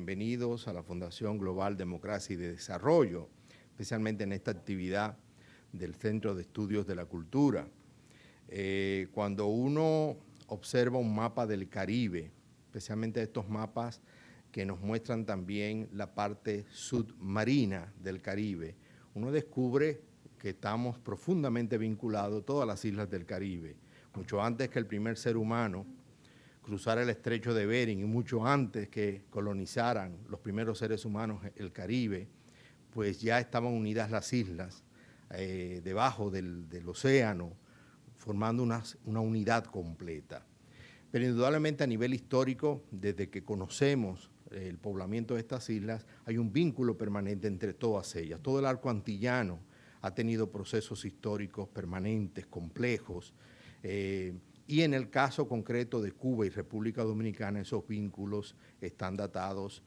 bienvenidos a la Fundación Global Democracia y de Desarrollo, especialmente en esta actividad del Centro de Estudios de la Cultura. Cuando uno observa un mapa del Caribe, especialmente estos mapas que nos muestran también la parte submarina del Caribe, uno descubre que estamos profundamente vinculados a todas las islas del Caribe. Mucho antes que el primer ser humano cruzara el estrecho de Bering y mucho antes que colonizaran los primeros seres humanos el Caribe, pues ya estaban unidas las islas debajo del océano, formando una unidad completa. Pero indudablemente a nivel histórico, desde que conocemos el poblamiento de estas islas, hay un vínculo permanente entre todas ellas. Todo el arco antillano ha tenido procesos históricos permanentes, complejos, y en el caso concreto de Cuba y República Dominicana, esos vínculos están datados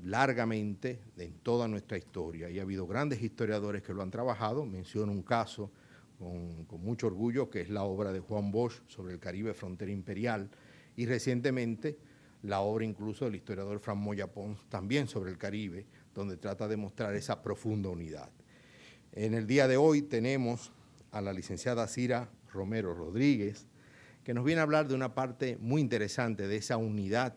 largamente en toda nuestra historia. Y ha habido grandes historiadores que lo han trabajado. Menciono un caso con mucho orgullo, que es la obra de Juan Bosch sobre el Caribe, frontera imperial, y recientemente la obra incluso del historiador Fran Moya Pons, también sobre el Caribe, donde trata de mostrar esa profunda unidad. En el día de hoy tenemos a la licenciada Cira Romero Rodríguez, que nos viene a hablar de una parte muy interesante de esa unidad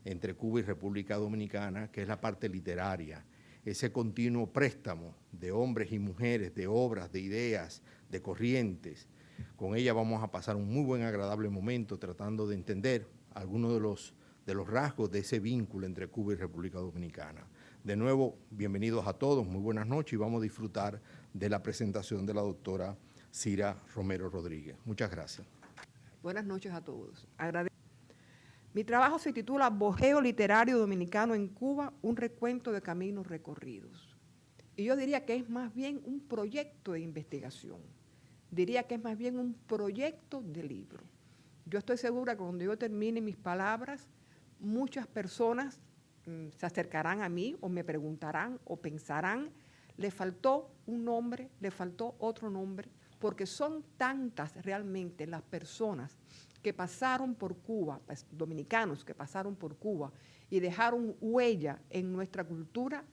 entre Cuba y República Dominicana, que es la parte literaria, ese continuo préstamo de hombres y mujeres, de obras, de ideas, de corrientes. Con ella vamos a pasar un muy buen, agradable momento tratando de entender algunos de los rasgos de ese vínculo entre Cuba y República Dominicana. De nuevo, bienvenidos a todos, muy buenas noches y vamos a disfrutar de la presentación de la doctora Cira Romero Rodríguez. Muchas gracias. Buenas noches a todos. Mi trabajo se titula Bojeo Literario Dominicano en Cuba, un recuento de caminos recorridos. Y yo diría que es más bien un proyecto de investigación. Diría que es más bien un proyecto de libro. Yo estoy segura que cuando yo termine mis palabras, muchas personas se acercarán a mí o me preguntarán o pensarán, le faltó un nombre, le faltó otro nombre, porque son tantas realmente las personas que pasaron por Cuba, dominicanos que pasaron por Cuba y dejaron huella en nuestra cultura,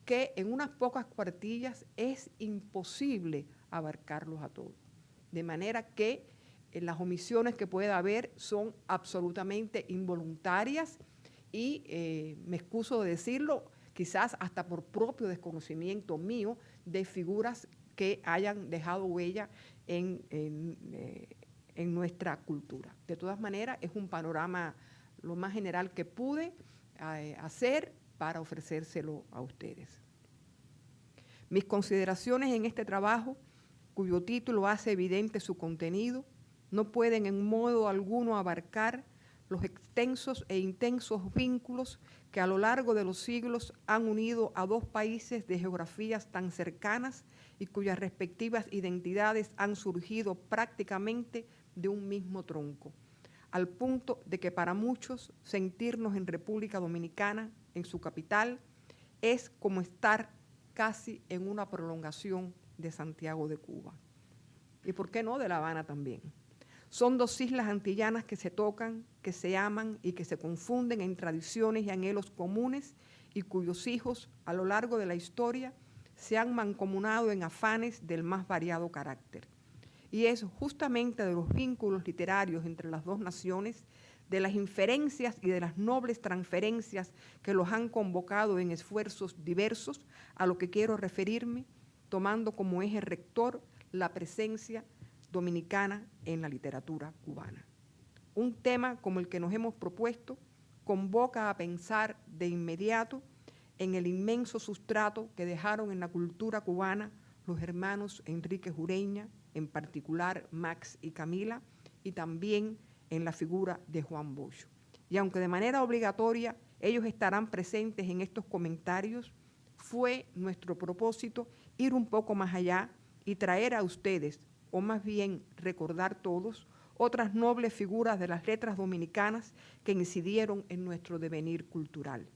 que en unas pocas cuartillas es imposible abarcarlos a todos. De manera que las omisiones que pueda haber son absolutamente involuntarias y me excuso de decirlo, quizás hasta por propio desconocimiento mío de figuras que hayan dejado huella en nuestra cultura. De todas maneras, es un panorama lo más general que pude hacer para ofrecérselo a ustedes. Mis consideraciones en este trabajo, cuyo título hace evidente su contenido, no pueden en modo alguno abarcar los extensos e intensos vínculos que a lo largo de los siglos han unido a dos países de geografías tan cercanas y cuyas respectivas identidades han surgido prácticamente de un mismo tronco, al punto de que para muchos sentirnos en República Dominicana, en su capital, es como estar casi en una prolongación de Santiago de Cuba. Y por qué no de La Habana también. Son dos islas antillanas que se tocan, que se aman y que se confunden en tradiciones y anhelos comunes y cuyos hijos a lo largo de la historia se han mancomunado en afanes del más variado carácter. Y es justamente de los vínculos literarios entre las dos naciones, de las inferencias y de las nobles transferencias que los han convocado en esfuerzos diversos, a lo que quiero referirme, tomando como eje rector la presencia dominicana en la literatura cubana. Un tema como el que nos hemos propuesto convoca a pensar de inmediato en el inmenso sustrato que dejaron en la cultura cubana los hermanos Enrique Ureña, en particular Max y Camila, y también en la figura de Juan Bosch. Y aunque de manera obligatoria ellos estarán presentes en estos comentarios, fue nuestro propósito ir un poco más allá y traer a ustedes, o más bien recordar todos, otras nobles figuras de las letras dominicanas que incidieron en nuestro devenir cultural.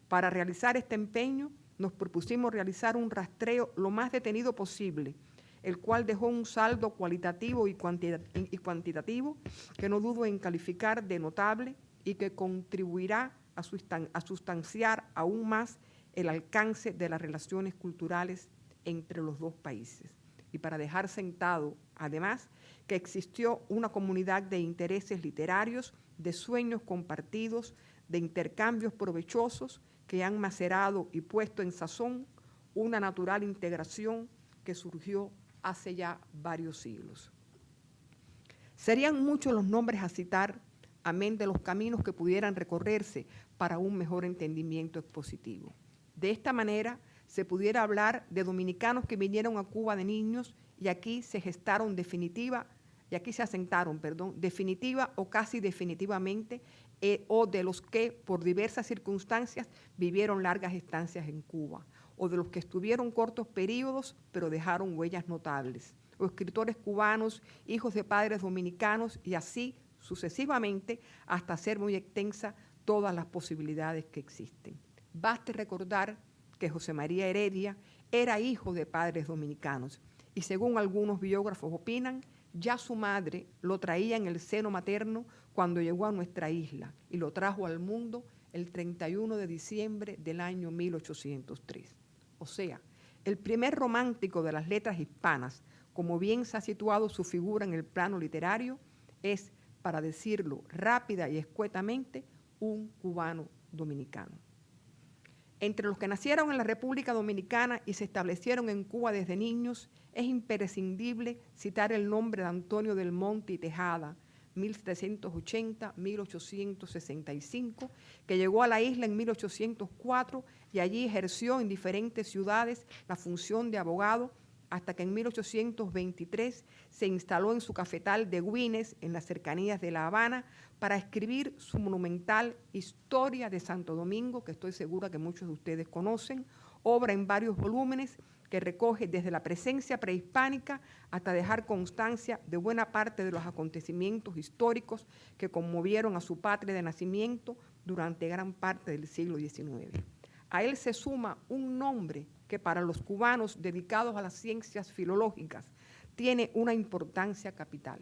Para realizar este empeño, nos propusimos realizar un rastreo lo más detenido posible, el cual dejó un saldo cualitativo y cuantitativo que no dudo en calificar de notable y que contribuirá a sustanciar aún más el alcance de las relaciones culturales entre los dos países y para dejar sentado, además, que existió una comunidad de intereses literarios, de sueños compartidos, de intercambios provechosos que han macerado y puesto en sazón una natural integración que surgió hace ya varios siglos. Serían muchos los nombres a citar, amén de los caminos que pudieran recorrerse para un mejor entendimiento expositivo. De esta manera, se pudiera hablar de dominicanos que vinieron a Cuba de niños y aquí se asentaron definitiva o casi definitivamente, o de los que por diversas circunstancias vivieron largas estancias en Cuba, o de los que estuvieron cortos periodos pero dejaron huellas notables, o escritores cubanos, hijos de padres dominicanos y así sucesivamente hasta hacer muy extensa todas las posibilidades que existen. Baste recordar que José María Heredia era hijo de padres dominicanos y según algunos biógrafos opinan, ya su madre lo traía en el seno materno cuando llegó a nuestra isla y lo trajo al mundo el 31 de diciembre del año 1803. O sea, el primer romántico de las letras hispanas, como bien se ha situado su figura en el plano literario, es, para decirlo rápida y escuetamente, un cubano dominicano. Entre los que nacieron en la República Dominicana y se establecieron en Cuba desde niños, es imprescindible citar el nombre de Antonio del Monte y Tejada, 1780-1865, que llegó a la isla en 1804 y allí ejerció en diferentes ciudades la función de abogado hasta que en 1823 se instaló en su cafetal de Güines, en las cercanías de La Habana, para escribir su monumental Historia de Santo Domingo, que estoy segura que muchos de ustedes conocen, obra en varios volúmenes que recoge desde la presencia prehispánica hasta dejar constancia de buena parte de los acontecimientos históricos que conmovieron a su patria de nacimiento durante gran parte del siglo XIX. A él se suma un nombre que para los cubanos dedicados a las ciencias filológicas tiene una importancia capital.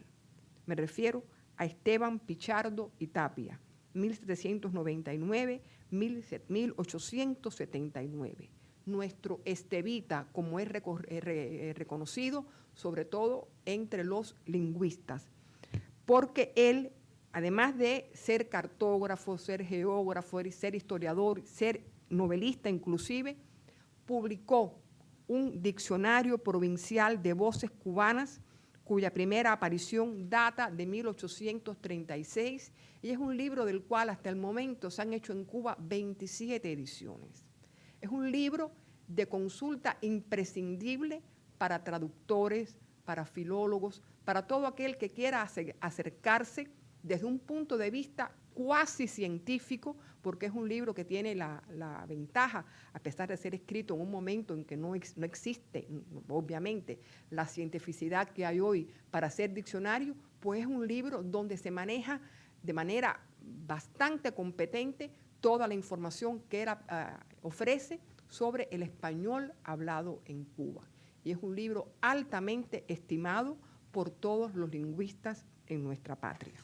Me refiero a Esteban Pichardo y Tapia, 1799-1879. Nuestro Estevita, como es reconocido, sobre todo entre los lingüistas, porque él, además de ser cartógrafo, ser geógrafo, ser historiador, ser novelista inclusive, publicó un diccionario provincial de voces cubanas, cuya primera aparición data de 1836, y es un libro del cual hasta el momento se han hecho en Cuba 27 ediciones. Es un libro de consulta imprescindible para traductores, para filólogos, para todo aquel que quiera acercarse desde un punto de vista cuasi científico, porque es un libro que tiene la ventaja, a pesar de ser escrito en un momento en que no existe, obviamente, la cientificidad que hay hoy para hacer diccionario, pues es un libro donde se maneja de manera bastante competente toda la información que ofrece sobre el español hablado en Cuba. Y es un libro altamente estimado por todos los lingüistas en nuestra patria.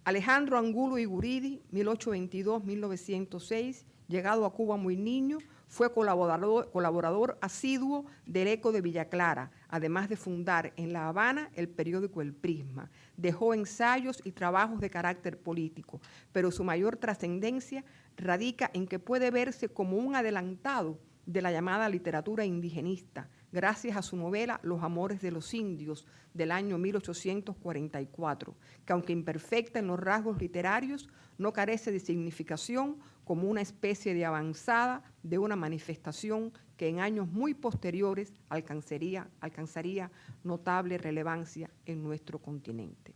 Alejandro Angulo Iguridi, 1822-1906, llegado a Cuba muy niño, fue colaborador asiduo del Eco de Villa Clara, además de fundar en La Habana el periódico El Prisma. Dejó ensayos y trabajos de carácter político, pero su mayor trascendencia radica en que puede verse como un adelantado de la llamada literatura indigenista, gracias a su novela Los Amores de los Indios, del año 1844, que aunque imperfecta en los rasgos literarios, no carece de significación como una especie de avanzada de una manifestación que en años muy posteriores alcanzaría notable relevancia en nuestro continente.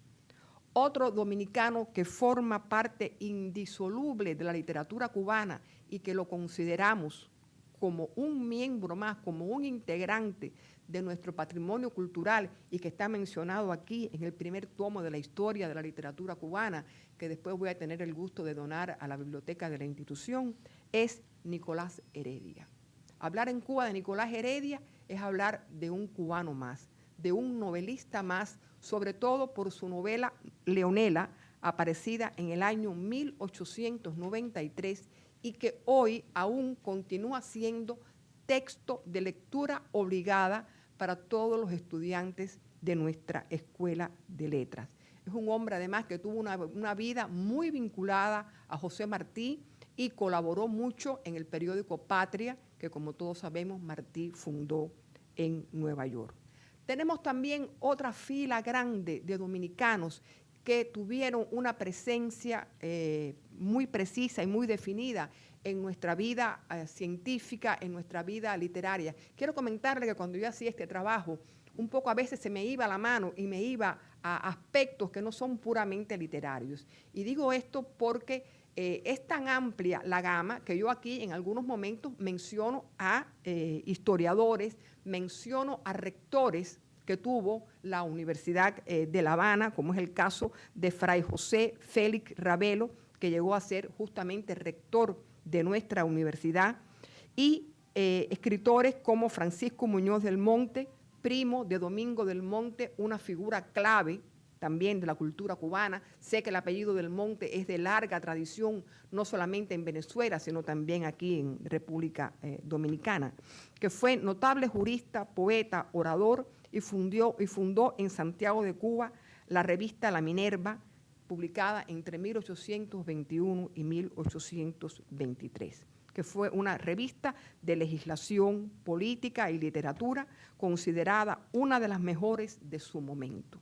Otro dominicano que forma parte indisoluble de la literatura cubana y que lo consideramos como un miembro más, como un integrante de nuestro patrimonio cultural y que está mencionado aquí en el primer tomo de la historia de la literatura cubana, que después voy a tener el gusto de donar a la biblioteca de la institución, es Nicolás Heredia. Hablar en Cuba de Nicolás Heredia es hablar de un cubano más, de un novelista más, sobre todo por su novela Leonela, aparecida en el año 1893 y que hoy aún continúa siendo texto de lectura obligada para todos los estudiantes de nuestra Escuela de Letras. Es un hombre además que tuvo una vida muy vinculada a José Martí y colaboró mucho en el periódico Patria, que como todos sabemos Martí fundó en Nueva York. Tenemos también otra fila grande de dominicanos que tuvieron una presencia muy precisa y muy definida en nuestra vida científica, en nuestra vida literaria. Quiero comentarle que cuando yo hacía este trabajo, un poco a veces se me iba la mano y me iba a aspectos que no son puramente literarios. Y digo esto porque es tan amplia la gama que yo aquí en algunos momentos menciono a historiadores, menciono a rectores que tuvo la Universidad de La Habana, como es el caso de Fray José Félix Ravelo, que llegó a ser justamente rector de nuestra universidad, y escritores como Francisco Muñoz del Monte, primo de Domingo del Monte, una figura clave también de la cultura cubana. Sé que el apellido del Monte es de larga tradición, no solamente en Venezuela, sino también aquí en República Dominicana, que fue notable jurista, poeta, orador, y fundó en Santiago de Cuba la revista La Minerva, publicada entre 1821 y 1823, que fue una revista de legislación, política y literatura, considerada una de las mejores de su momento.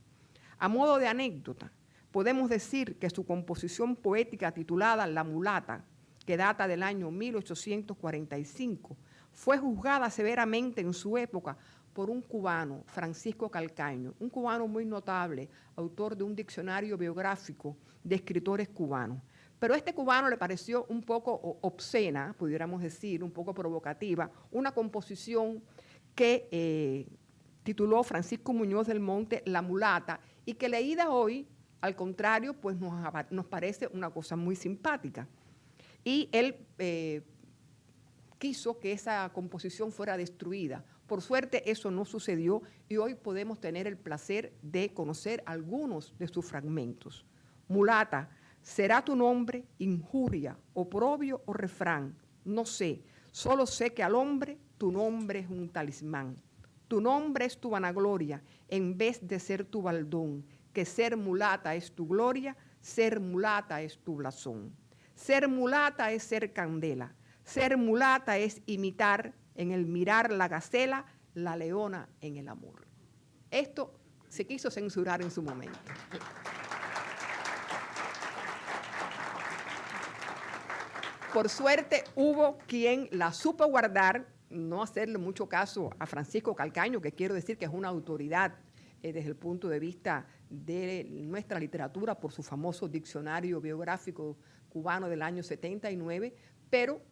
A modo de anécdota, podemos decir que su composición poética titulada La Mulata, que data del año 1845, fue juzgada severamente en su época por un cubano, Francisco Calcaño, un cubano muy notable, autor de un diccionario biográfico de escritores cubanos. Pero a este cubano le pareció un poco obscena, pudiéramos decir, un poco provocativa, una composición que tituló Francisco Muñoz del Monte La Mulata, y que leída hoy, al contrario, pues nos parece una cosa muy simpática. Y él quiso que esa composición fuera destruida. Por suerte eso no sucedió y hoy podemos tener el placer de conocer algunos de sus fragmentos. Mulata, ¿será tu nombre injuria, oprobio o refrán? No sé, solo sé que al hombre tu nombre es un talismán. Tu nombre es tu vanagloria, en vez de ser tu baldón, que ser mulata es tu gloria, ser mulata es tu blasón. Ser mulata es ser candela, ser mulata es imitar en el mirar la gacela, la leona en el amor. Esto se quiso censurar en su momento. Por suerte hubo quien la supo guardar, no hacerle mucho caso a Francisco Calcaño, que quiero decir que es una autoridad desde el punto de vista de nuestra literatura por su famoso diccionario biográfico cubano del año 79, pero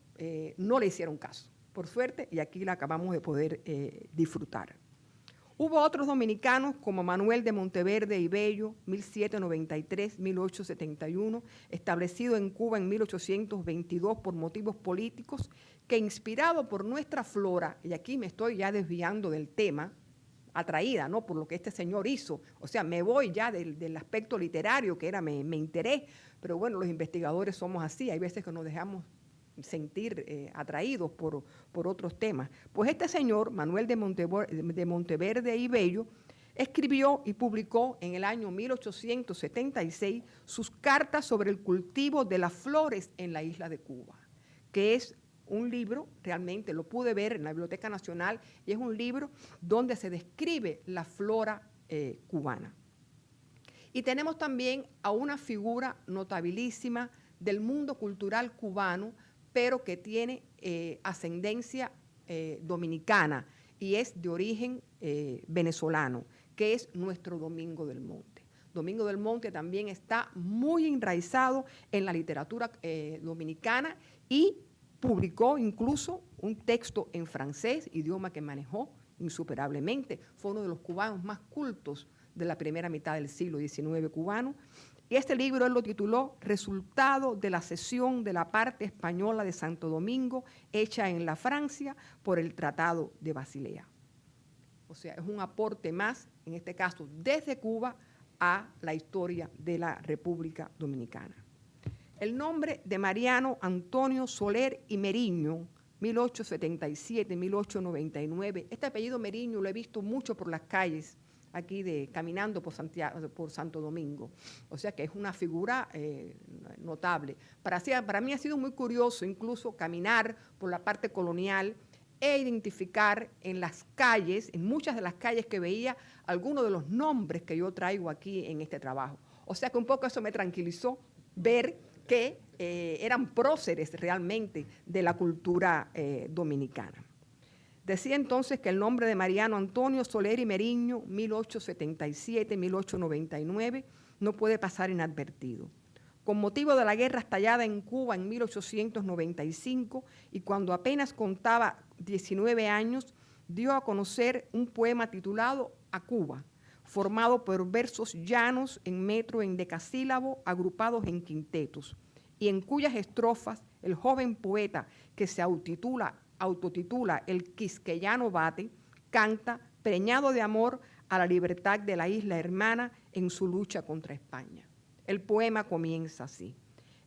no le hicieron caso, por suerte, y aquí la acabamos de poder disfrutar. Hubo otros dominicanos como Manuel de Monteverde y Bello, 1793-1871, establecido en Cuba en 1822 por motivos políticos, que inspirado por nuestra flora, y aquí me estoy ya desviando del tema, atraída, ¿no?, por lo que este señor hizo, o sea, me voy ya del aspecto literario que era mi interés, pero bueno, los investigadores somos así, hay veces que nos dejamos sentir atraídos por otros temas. Pues este señor, Manuel de Monteverde y Bello, escribió y publicó en el año 1876 sus cartas sobre el cultivo de las flores en la isla de Cuba, que es un libro, realmente lo pude ver en la Biblioteca Nacional, y es un libro donde se describe la flora cubana. Y tenemos también a una figura notabilísima del mundo cultural cubano, pero que tiene ascendencia dominicana y es de origen venezolano, que es nuestro Domingo del Monte. Domingo del Monte también está muy enraizado en la literatura dominicana y publicó incluso un texto en francés, idioma que manejó insuperablemente. Fue uno de los cubanos más cultos de la primera mitad del siglo XIX cubano. Y este libro él lo tituló Resultado de la cesión de la parte española de Santo Domingo hecha en la Francia por el Tratado de Basilea. O sea, es un aporte más, en este caso desde Cuba, a la historia de la República Dominicana. El nombre de Mariano Antonio Soler y Meriño, 1877-1899, este apellido Meriño lo he visto mucho por las calles aquí caminando por Santo Domingo, o sea que es una figura notable. Para mí ha sido muy curioso incluso caminar por la parte colonial e identificar en las calles, en muchas de las calles que veía, algunos de los nombres que yo traigo aquí en este trabajo. O sea que un poco eso me tranquilizó, ver que eran próceres realmente de la cultura dominicana. Decía entonces que el nombre de Mariano Antonio Soler y Meriño, 1877-1899, no puede pasar inadvertido. Con motivo de la guerra estallada en Cuba en 1895 y cuando apenas contaba 19 años, dio a conocer un poema titulado A Cuba, formado por versos llanos en metro endecasílabo agrupados en quintetos, y en cuyas estrofas el joven poeta que se autotitula el Quisqueyano Bate, canta preñado de amor a la libertad de la isla hermana en su lucha contra España. El poema comienza así: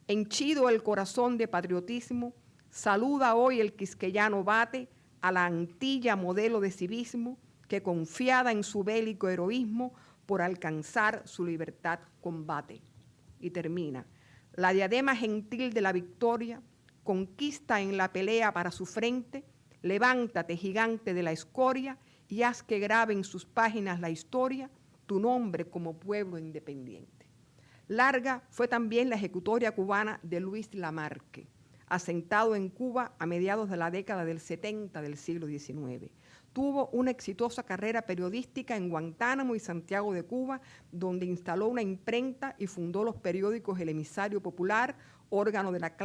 henchido el corazón de patriotismo, saluda hoy el quisqueyano Bate a la Antilla modelo de civismo que confiada en su bélico heroísmo por alcanzar su libertad combate. Y termina: la diadema gentil de la victoria conquista en la pelea para su frente, levántate gigante de la escoria y haz que grabe en sus páginas la historia tu nombre como pueblo independiente. Larga fue también la ejecutoria cubana de Luis Lamarque, asentado en Cuba a mediados de la década del 70 del siglo XIX. Tuvo una exitosa carrera periodística en Guantánamo y Santiago de Cuba, donde instaló una imprenta y fundó los periódicos El Emisario Popular, órgano de la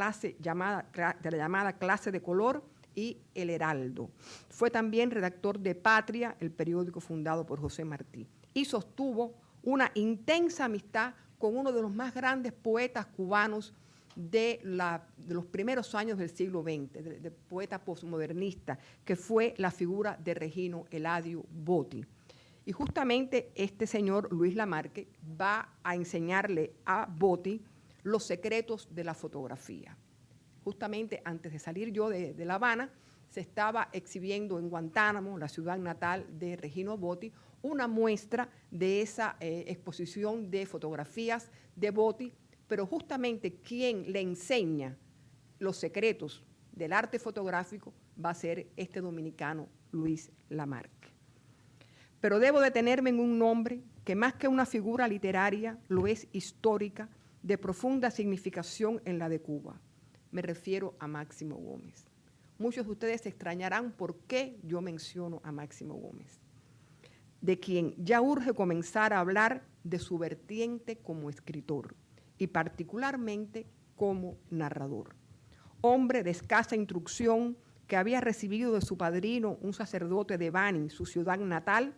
llamada clase de color, y El Heraldo. Fue también redactor de Patria, el periódico fundado por José Martí, y sostuvo una intensa amistad con uno de los más grandes poetas cubanos de los primeros años del siglo XX, de poeta postmodernista, que fue la figura de Regino Eladio Botti. Y justamente este señor Luis Lamarque va a enseñarle a Botti los secretos de la fotografía. Justamente antes de salir yo de La Habana, se estaba exhibiendo en Guantánamo, la ciudad natal de Regino Botti, una muestra de esa exposición de fotografías de Botti, pero justamente quien le enseña los secretos del arte fotográfico va a ser este dominicano Luis Lamarque. Pero debo detenerme en un nombre que más que una figura literaria lo es histórica, de profunda significación en la de Cuba. Me refiero a Máximo Gómez. Muchos de ustedes se extrañarán por qué yo menciono a Máximo Gómez, de quien ya urge comenzar a hablar de su vertiente como escritor y particularmente como narrador. Hombre de escasa instrucción que había recibido de su padrino, un sacerdote de Bani, su ciudad natal,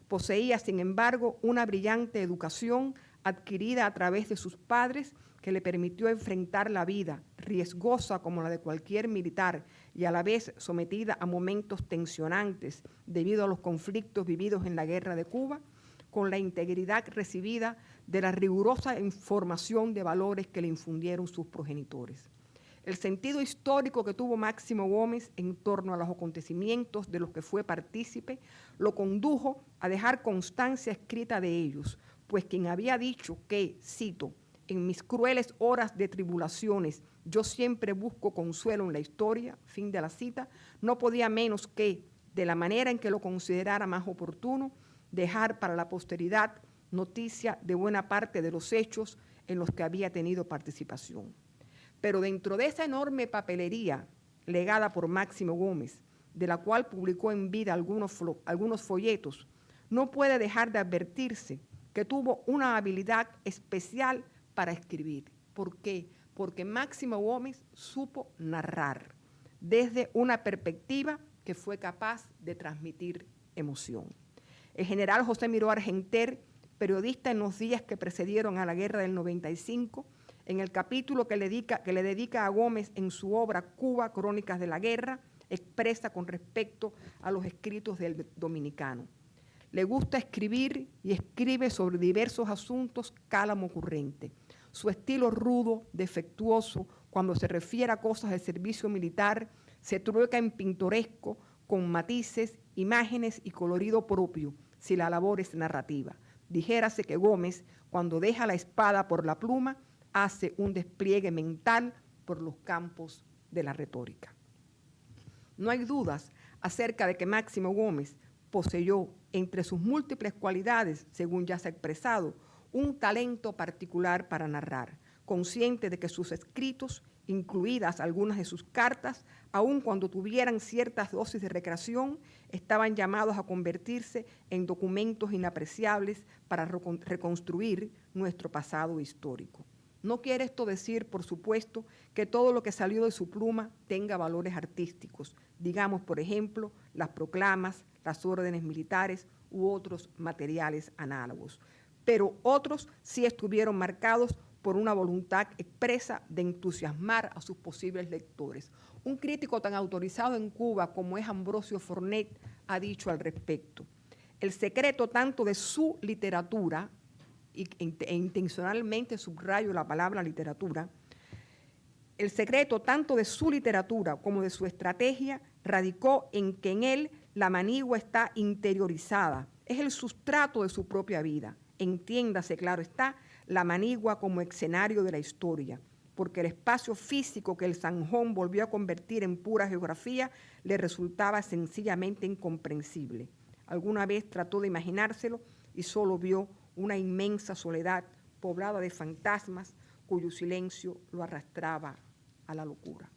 poseía, sin embargo, una brillante educación adquirida a través de sus padres que le permitió enfrentar la vida, riesgosa como la de cualquier militar y a la vez sometida a momentos tensionantes debido a los conflictos vividos en la guerra de Cuba, con la integridad recibida de la rigurosa información de valores que le infundieron sus progenitores. El sentido histórico que tuvo Máximo Gómez en torno a los acontecimientos de los que fue partícipe lo condujo a dejar constancia escrita de ellos, pues quien había dicho que, cito, en mis crueles horas de tribulaciones yo siempre busco consuelo en la historia, fin de la cita, no podía menos que, de la manera en que lo considerara más oportuno, dejar para la posteridad noticia de buena parte de los hechos en los que había tenido participación. Pero dentro de esa enorme papelería legada por Máximo Gómez, de la cual publicó en vida algunos folletos, no puede dejar de advertirse que tuvo una habilidad especial para escribir. ¿Por qué? Porque Máximo Gómez supo narrar desde una perspectiva que fue capaz de transmitir emoción. El general José Miró Argenter, periodista en los días que precedieron a la guerra del 95, en el capítulo que le dedica a Gómez en su obra Cuba, Crónicas de la Guerra, expresa con respecto a los escritos del dominicano: Le gusta escribir y escribe sobre diversos asuntos cálamo ocurrente. Su estilo rudo, defectuoso, cuando se refiere a cosas del servicio militar, se trueca en pintoresco, con matices, imágenes y colorido propio, si la labor es narrativa. Dijérase que Gómez, cuando deja la espada por la pluma, hace un despliegue mental por los campos de la retórica. No hay dudas acerca de que Máximo Gómez poseyó, entre sus múltiples cualidades, según ya se ha expresado, un talento particular para narrar, consciente de que sus escritos, incluidas algunas de sus cartas, aun cuando tuvieran ciertas dosis de recreación, estaban llamados a convertirse en documentos inapreciables para reconstruir nuestro pasado histórico. No quiere esto decir, por supuesto, que todo lo que salió de su pluma tenga valores artísticos, digamos, por ejemplo, las proclamas, las órdenes militares u otros materiales análogos. Pero otros sí estuvieron marcados por una voluntad expresa de entusiasmar a sus posibles lectores. Un crítico tan autorizado en Cuba como es Ambrosio Fornet ha dicho al respecto: el secreto tanto de su literatura, e intencionalmente subrayo la palabra literatura, el secreto tanto de su literatura como de su estrategia radicó en que en él la manigua está interiorizada, es el sustrato de su propia vida. Entiéndase, claro está, la manigua como escenario de la historia, porque el espacio físico que el zanjón volvió a convertir en pura geografía le resultaba sencillamente incomprensible. Alguna vez trató de imaginárselo y solo vio una inmensa soledad poblada de fantasmas cuyo silencio lo arrastraba a la locura.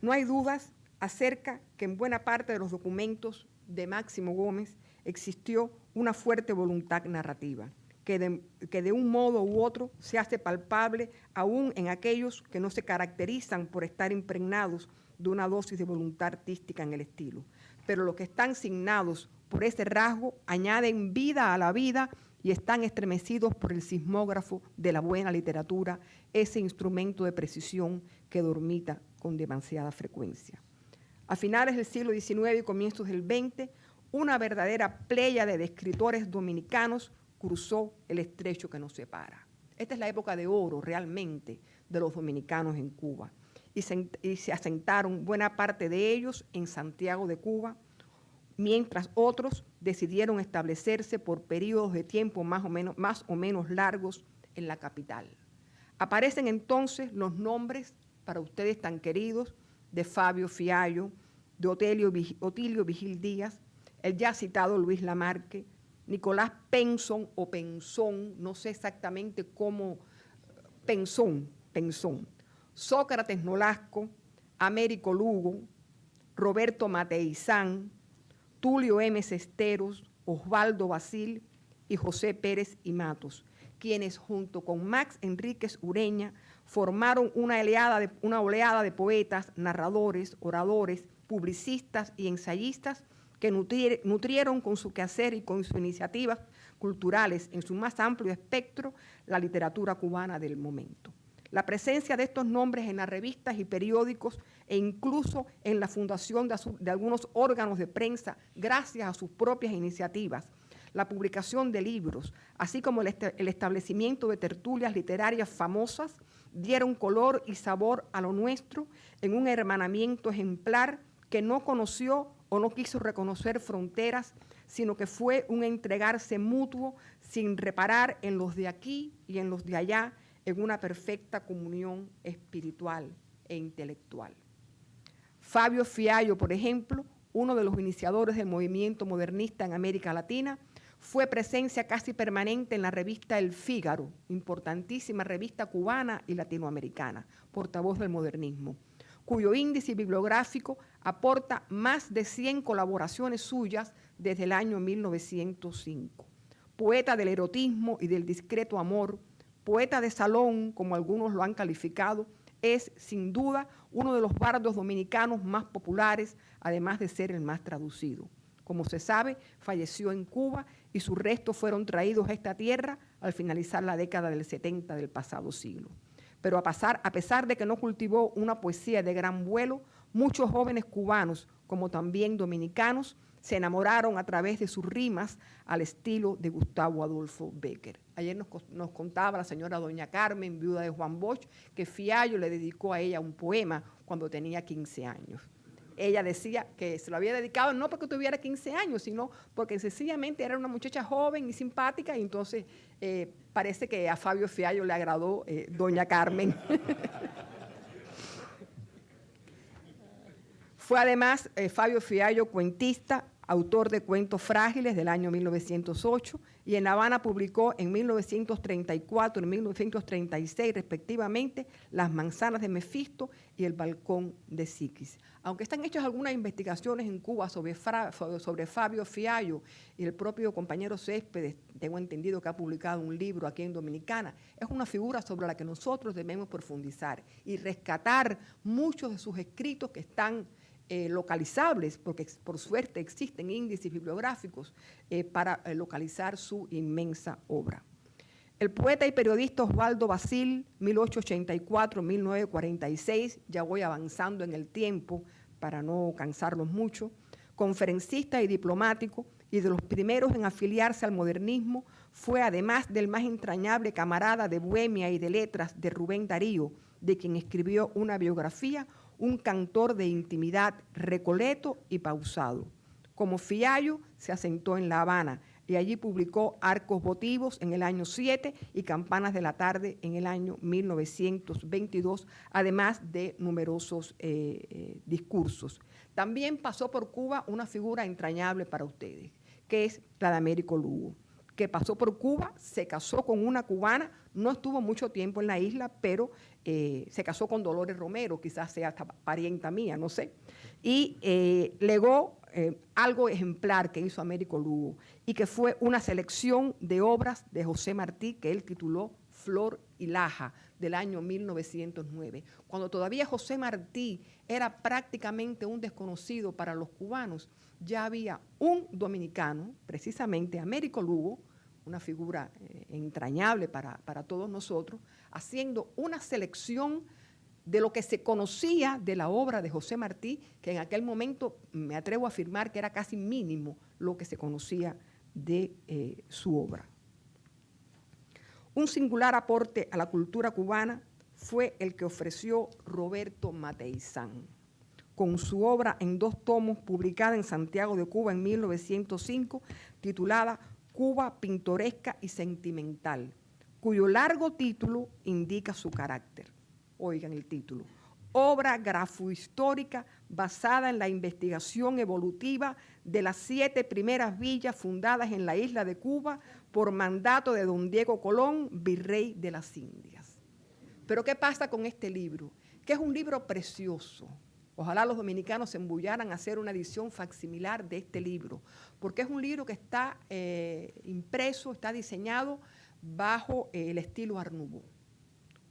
No hay dudas acerca que en buena parte de los documentos de Máximo Gómez existió una fuerte voluntad narrativa, que de un modo u otro se hace palpable aún en aquellos que no se caracterizan por estar impregnados de una dosis de voluntad artística en el estilo. Pero los que están signados por ese rasgo añaden vida a la vida y están estremecidos por el sismógrafo de la buena literatura, ese instrumento de precisión que dormita con demasiada frecuencia. A finales del siglo XIX y comienzos del XX, una verdadera pléyade de escritores dominicanos cruzó el estrecho que nos separa. Esta es la época de oro, realmente, de los dominicanos en Cuba. Y se asentaron buena parte de ellos en Santiago de Cuba, mientras otros decidieron establecerse por periodos de tiempo más o menos largos en la capital. Aparecen entonces los nombres, para ustedes tan queridos, de Fabio Fiallo, de Otilio Vigil Díaz, el ya citado Luis Lamarque, Nicolás Penson o Pensón, no sé exactamente cómo, Pensón, Sócrates Nolasco, Américo Lugo, Roberto Mateizán, Tulio M. Cesteros, Osvaldo Basil y José Pérez y Matos, quienes junto con Max Enríquez Ureña formaron una oleada de poetas, narradores, oradores, publicistas y ensayistas que nutrieron con su quehacer y con sus iniciativas culturales en su más amplio espectro la literatura cubana del momento. La presencia de estos nombres en las revistas y periódicos e incluso en la fundación de algunos órganos de prensa gracias a sus propias iniciativas, la publicación de libros, así como el establecimiento de tertulias literarias famosas, dieron color y sabor a lo nuestro en un hermanamiento ejemplar que no conoció o no quiso reconocer fronteras, sino que fue un entregarse mutuo sin reparar en los de aquí y en los de allá, en una perfecta comunión espiritual e intelectual. Fabio Fiallo, por ejemplo, uno de los iniciadores del movimiento modernista en América Latina, fue presencia casi permanente en la revista El Fígaro, importantísima revista cubana y latinoamericana, portavoz del modernismo, cuyo índice bibliográfico aporta más de 100 colaboraciones suyas desde el año 1905. Poeta del erotismo y del discreto amor, poeta de salón, como algunos lo han calificado, es sin duda uno de los bardos dominicanos más populares, además de ser el más traducido. Como se sabe, falleció en Cuba y sus restos fueron traídos a esta tierra al finalizar la década del 70 del pasado siglo. Pero a pesar de que no cultivó una poesía de gran vuelo, muchos jóvenes cubanos, como también dominicanos, se enamoraron a través de sus rimas al estilo de Gustavo Adolfo Bécquer. Ayer nos contaba la señora doña Carmen, viuda de Juan Bosch, que Fiallo le dedicó a ella un poema cuando tenía 15 años. Ella decía que se lo había dedicado no porque tuviera 15 años, sino porque sencillamente era una muchacha joven y simpática, y entonces parece que a Fabio Fiallo le agradó doña Carmen. Fue además Fabio Fiallo cuentista, autor de Cuentos Frágiles del año 1908, y en La Habana publicó en 1934 y 1936 respectivamente Las manzanas de Mefisto y El balcón de Psiquis. Aunque están hechas algunas investigaciones en Cuba sobre Fabio Fiallo, y el propio compañero Céspedes, tengo entendido que ha publicado un libro aquí en Dominicana, es una figura sobre la que nosotros debemos profundizar y rescatar muchos de sus escritos que están localizables, porque por suerte existen índices bibliográficos para localizar su inmensa obra. El poeta y periodista Osvaldo Basil, 1884-1946, ya voy avanzando en el tiempo para no cansarlos mucho, conferencista y diplomático, y de los primeros en afiliarse al modernismo, fue además del más entrañable camarada de Bohemia y de Letras de Rubén Darío, de quien escribió una biografía, un cantor de intimidad recoleto y pausado. Como Fiallo, se asentó en La Habana y allí publicó Arcos Votivos en el año 7 y Campanas de la Tarde en el año 1922, además de numerosos discursos. También pasó por Cuba una figura entrañable para ustedes, que es la de Américo Lugo, que pasó por Cuba, se casó con una cubana, no estuvo mucho tiempo en la isla, pero se casó con Dolores Romero, quizás sea hasta parienta mía, no sé, y legó algo ejemplar que hizo Américo Lugo, y que fue una selección de obras de José Martí que él tituló Flor y Laja, del año 1909. Cuando todavía José Martí era prácticamente un desconocido para los cubanos, ya había un dominicano, precisamente Américo Lugo, una figura entrañable para todos nosotros, haciendo una selección de lo que se conocía de la obra de José Martí, que en aquel momento me atrevo a afirmar que era casi mínimo lo que se conocía de su obra. Un singular aporte a la cultura cubana fue el que ofreció Roberto Mateizán, con su obra en 2 tomos publicada en Santiago de Cuba en 1905, titulada Cuba pintoresca y sentimental, cuyo largo título indica su carácter. Oigan el título: obra grafohistórica basada en la investigación evolutiva de las 7 primeras villas fundadas en la isla de Cuba por mandato de don Diego Colón, virrey de las Indias. Pero ¿qué pasa con este libro? Que es un libro precioso. Ojalá los dominicanos se embullaran a hacer una edición facsimilar de este libro, porque es un libro que está impreso, está diseñado bajo el estilo Art Nouveau.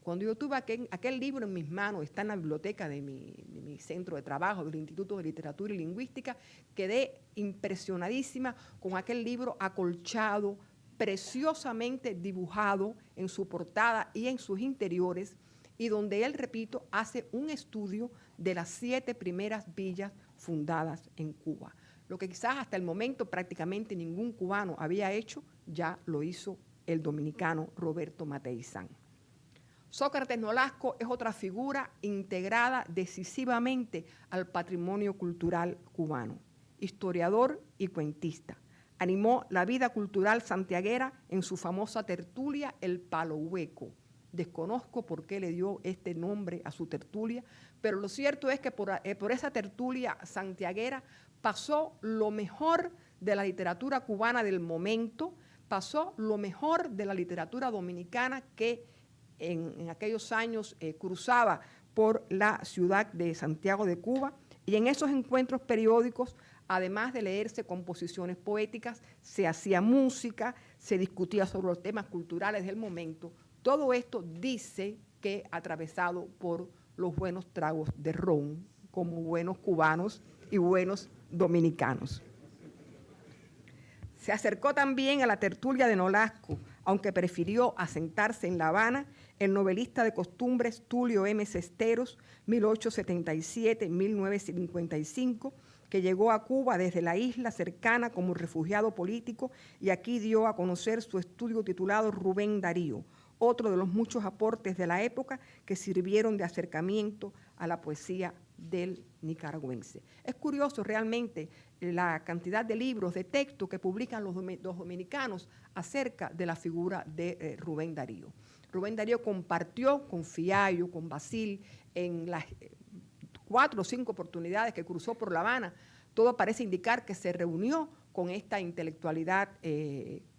Cuando yo tuve aquel libro en mis manos, está en la biblioteca de mi centro de trabajo, del Instituto de Literatura y Lingüística, quedé impresionadísima con aquel libro acolchado, preciosamente dibujado en su portada y en sus interiores, y donde él, repito, hace un estudio de las 7 primeras villas fundadas en Cuba. Lo que quizás hasta el momento prácticamente ningún cubano había hecho, ya lo hizo el dominicano Roberto Mateizán. Sócrates Nolasco es otra figura integrada decisivamente al patrimonio cultural cubano, historiador y cuentista. Animó la vida cultural santiaguera en su famosa tertulia El Palo Hueco. Desconozco por qué le dio este nombre a su tertulia, pero lo cierto es que por esa tertulia santiaguera pasó lo mejor de la literatura cubana del momento, pasó lo mejor de la literatura dominicana que en aquellos años cruzaba por la ciudad de Santiago de Cuba, y en esos encuentros periódicos, además de leerse composiciones poéticas, se hacía música, se discutía sobre los temas culturales del momento. Todo esto dice que atravesado por los buenos tragos de ron, como buenos cubanos y buenos dominicanos. Se acercó también a la tertulia de Nolasco, aunque prefirió asentarse en La Habana, el novelista de costumbres Tulio M. Cesteros, 1877-1955, que llegó a Cuba desde la isla cercana como refugiado político y aquí dio a conocer su estudio titulado Rubén Darío, otro de los muchos aportes de la época que sirvieron de acercamiento a la poesía del nicaragüense. Es curioso realmente la cantidad de libros, de textos que publican los dominicanos acerca de la figura de Rubén Darío. Rubén Darío compartió con Fiallo, con Basil, en las 4 o 5 oportunidades que cruzó por La Habana. Todo parece indicar que se reunió con esta intelectualidad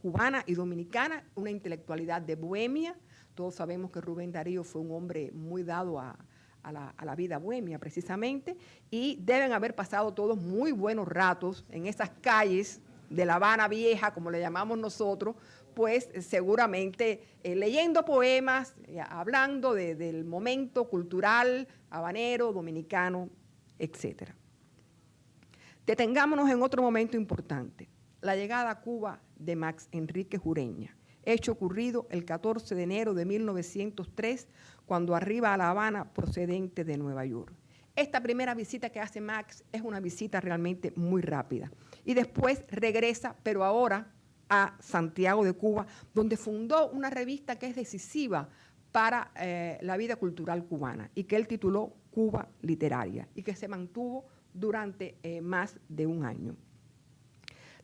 cubana y dominicana, una intelectualidad de bohemia. Todos sabemos que Rubén Darío fue un hombre muy dado a la vida bohemia precisamente, y deben haber pasado todos muy buenos ratos en esas calles de La Habana Vieja, como le llamamos nosotros, pues seguramente leyendo poemas, hablando del momento cultural, habanero, dominicano, etc. Detengámonos en otro momento importante, la llegada a Cuba de Max Enríquez Ureña, hecho ocurrido el 14 de enero de 1903, cuando arriba a La Habana procedente de Nueva York. Esta primera visita que hace Max es una visita realmente muy rápida. Y después regresa, pero ahora a Santiago de Cuba, donde fundó una revista que es decisiva para la vida cultural cubana y que él tituló Cuba Literaria y que se mantuvo durante más de un año.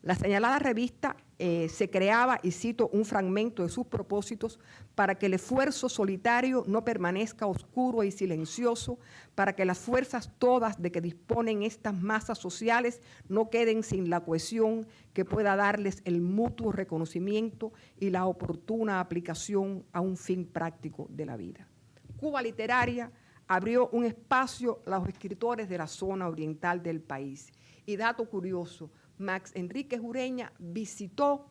La señalada revista se creaba, y cito un fragmento de sus propósitos, para que el esfuerzo solitario no permanezca oscuro y silencioso, para que las fuerzas todas de que disponen estas masas sociales no queden sin la cohesión que pueda darles el mutuo reconocimiento y la oportuna aplicación a un fin práctico de la vida. Cuba Literaria abrió un espacio a los escritores de la zona oriental del país. Y dato curioso, Max Enríquez Ureña visitó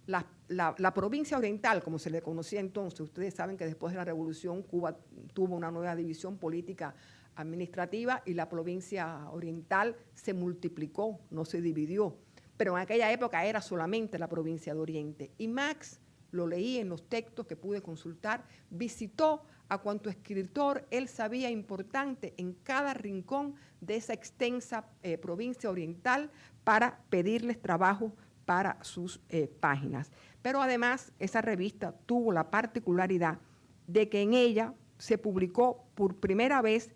la provincia oriental, como se le conocía entonces. Ustedes saben que después de la Revolución Cuba tuvo una nueva división política administrativa y la provincia oriental se multiplicó, no se dividió. Pero en aquella época era solamente la provincia de Oriente. Y Max, lo leí en los textos que pude consultar, visitó a cuanto escritor él sabía importante en cada rincón de esa extensa provincia oriental para pedirles trabajo para sus páginas. Pero además esa revista tuvo la particularidad de que en ella se publicó por primera vez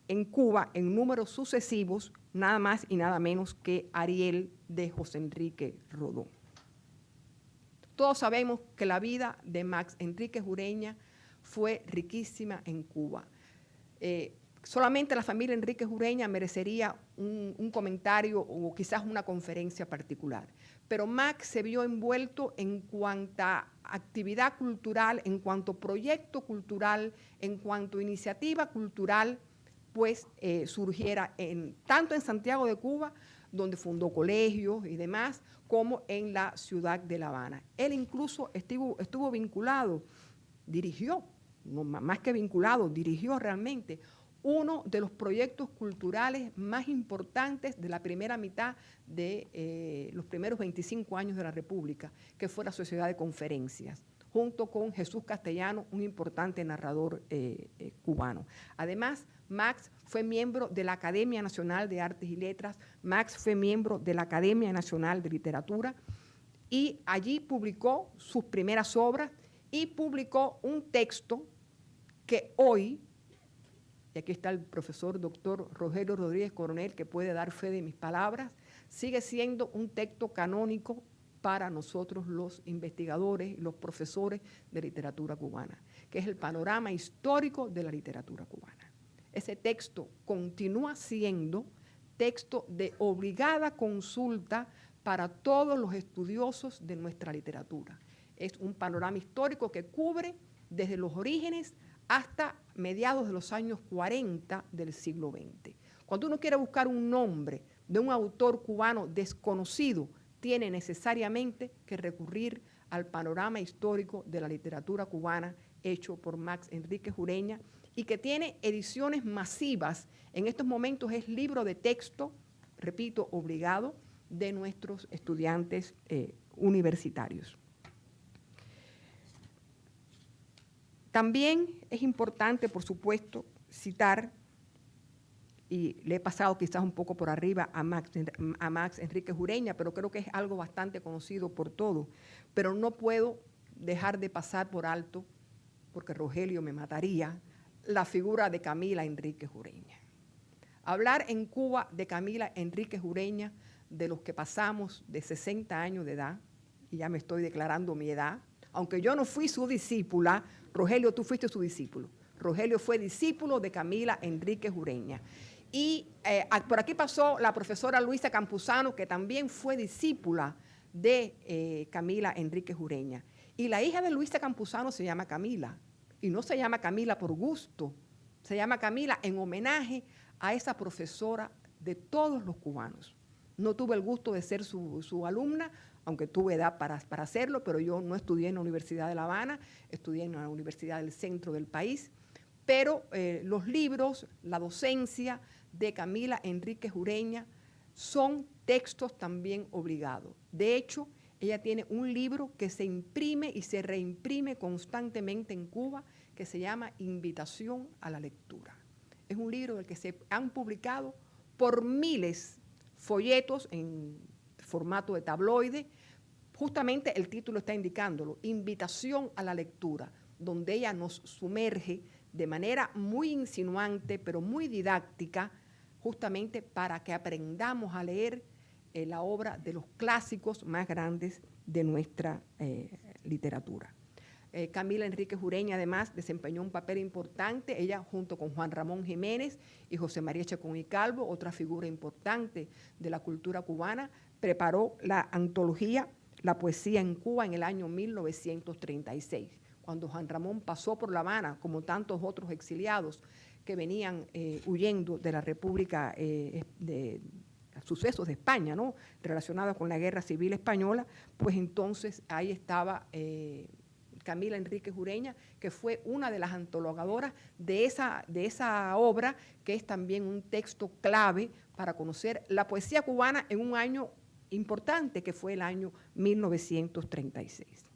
en Cuba en números sucesivos nada más y nada menos que Ariel de José Enrique Rodó. Todos sabemos que la vida de Max Enríquez Ureña fue riquísima en Cuba. Solamente la familia Enríquez Ureña merecería un comentario o quizás una conferencia particular. Pero Max se vio envuelto en cuanta actividad cultural, en cuanto proyecto cultural, en cuanto iniciativa cultural, pues surgiera tanto en Santiago de Cuba, donde fundó colegios y demás, como en la ciudad de La Habana. Él incluso estuvo vinculado, dirigió, no, más que vinculado, dirigió realmente uno de los proyectos culturales más importantes de la primera mitad de los primeros 25 años de la República, que fue la Sociedad de Conferencias, junto con Jesús Castellano, un importante narrador cubano. Además, Max fue miembro de la Academia Nacional de Artes y Letras, Max fue miembro de la Academia Nacional de Literatura y allí publicó sus primeras obras y publicó un texto que hoy, y aquí está el profesor doctor Rogelio Rodríguez Coronel, que puede dar fe de mis palabras, sigue siendo un texto canónico para nosotros los investigadores y los profesores de literatura cubana, que es el panorama histórico de la literatura cubana. Ese texto continúa siendo texto de obligada consulta para todos los estudiosos de nuestra literatura. Es un panorama histórico que cubre desde los orígenes hasta mediados de los años 40 del siglo XX. Cuando uno quiere buscar un nombre de un autor cubano desconocido, tiene necesariamente que recurrir al panorama histórico de la literatura cubana hecho por Max Enríquez Ureña y que tiene ediciones masivas. En estos momentos es libro de texto, repito, obligado, de nuestros estudiantes universitarios. También es importante, por supuesto, citar y le he pasado quizás un poco por arriba a Max Enríquez Ureña, pero creo que es algo bastante conocido por todos. Pero no puedo dejar de pasar por alto, porque Rogelio me mataría, la figura de Camila Enríquez Ureña. Hablar en Cuba de Camila Enríquez Ureña, de los que pasamos de 60 años de edad, y ya me estoy declarando mi edad, aunque yo no fui su discípula, Rogelio, tú fuiste su discípulo. Rogelio fue discípulo de Camila Enríquez Ureña. Y por aquí pasó la profesora Luisa Campuzano, que también fue discípula de Camila Enríquez Ureña. Y la hija de Luisa Campuzano se llama Camila, y no se llama Camila por gusto, se llama Camila en homenaje a esa profesora de todos los cubanos. No tuve el gusto de ser su alumna, aunque tuve edad para hacerlo, pero yo no estudié en la Universidad de La Habana, estudié en la Universidad del Centro del país. Pero los libros, la docencia de Camila Enríquez Ureña son textos también obligados. De hecho, ella tiene un libro que se imprime y se reimprime constantemente en Cuba, que se llama Invitación a la Lectura. Es un libro del que se han publicado por miles folletos en formato de tabloide. Justamente el título está indicándolo, Invitación a la Lectura, donde ella nos sumerge de manera muy insinuante, pero muy didáctica, justamente para que aprendamos a leer la obra de los clásicos más grandes de nuestra literatura. Camila Enríquez Ureña, además, desempeñó un papel importante, ella junto con Juan Ramón Jiménez y José María Chacón y Calvo, otra figura importante de la cultura cubana, preparó la antología La Poesía en Cuba en el año 1936. Cuando Juan Ramón pasó por La Habana, como tantos otros exiliados que venían huyendo de la República, de sucesos de España, ¿no?, relacionados con la Guerra Civil Española, pues entonces ahí estaba Camila Enríquez Ureña, que fue una de las antologadoras de esa obra, que es también un texto clave para conocer la poesía cubana en un año importante, que fue el año 1936.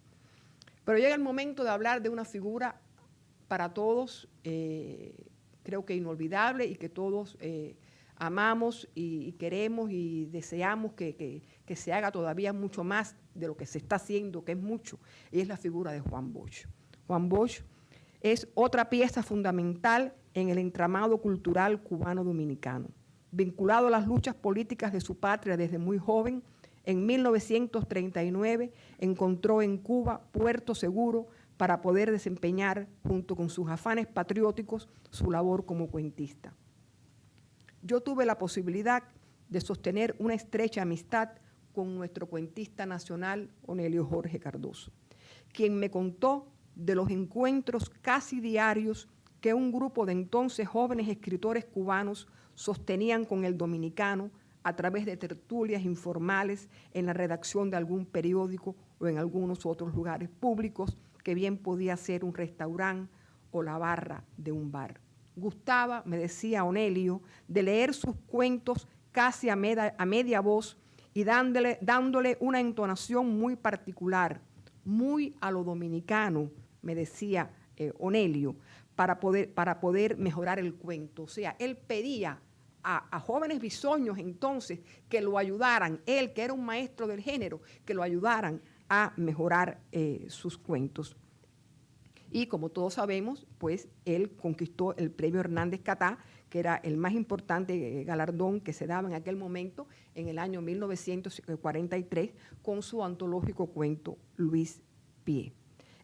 Pero llega el momento de hablar de una figura para todos, creo que inolvidable, y que todos amamos y queremos y deseamos que se haga todavía mucho más de lo que se está haciendo, que es mucho, y es la figura de Juan Bosch. Juan Bosch es otra pieza fundamental en el entramado cultural cubano-dominicano. Vinculado a las luchas políticas de su patria desde muy joven, en 1939 encontró en Cuba puerto seguro para poder desempeñar, junto con sus afanes patrióticos, su labor como cuentista. Yo tuve la posibilidad de sostener una estrecha amistad con nuestro cuentista nacional, Onelio Jorge Cardoso, quien me contó de los encuentros casi diarios que un grupo de entonces jóvenes escritores cubanos sostenían con el dominicano a través de tertulias informales en la redacción de algún periódico o en algunos otros lugares públicos, que bien podía ser un restaurante o la barra de un bar. Gustaba, me decía Onelio, de leer sus cuentos casi a media voz y dándole una entonación muy particular, muy a lo dominicano, me decía Onelio, para poder mejorar el cuento. O sea, él pedía a jóvenes bisoños entonces que lo ayudaran, él que era un maestro del género, que lo ayudaran a mejorar sus cuentos. Y como todos sabemos, pues él conquistó el premio Hernández Catá, que era el más importante galardón que se daba en aquel momento, en el año 1943, con su antológico cuento Luis Pie.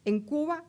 En Cuba,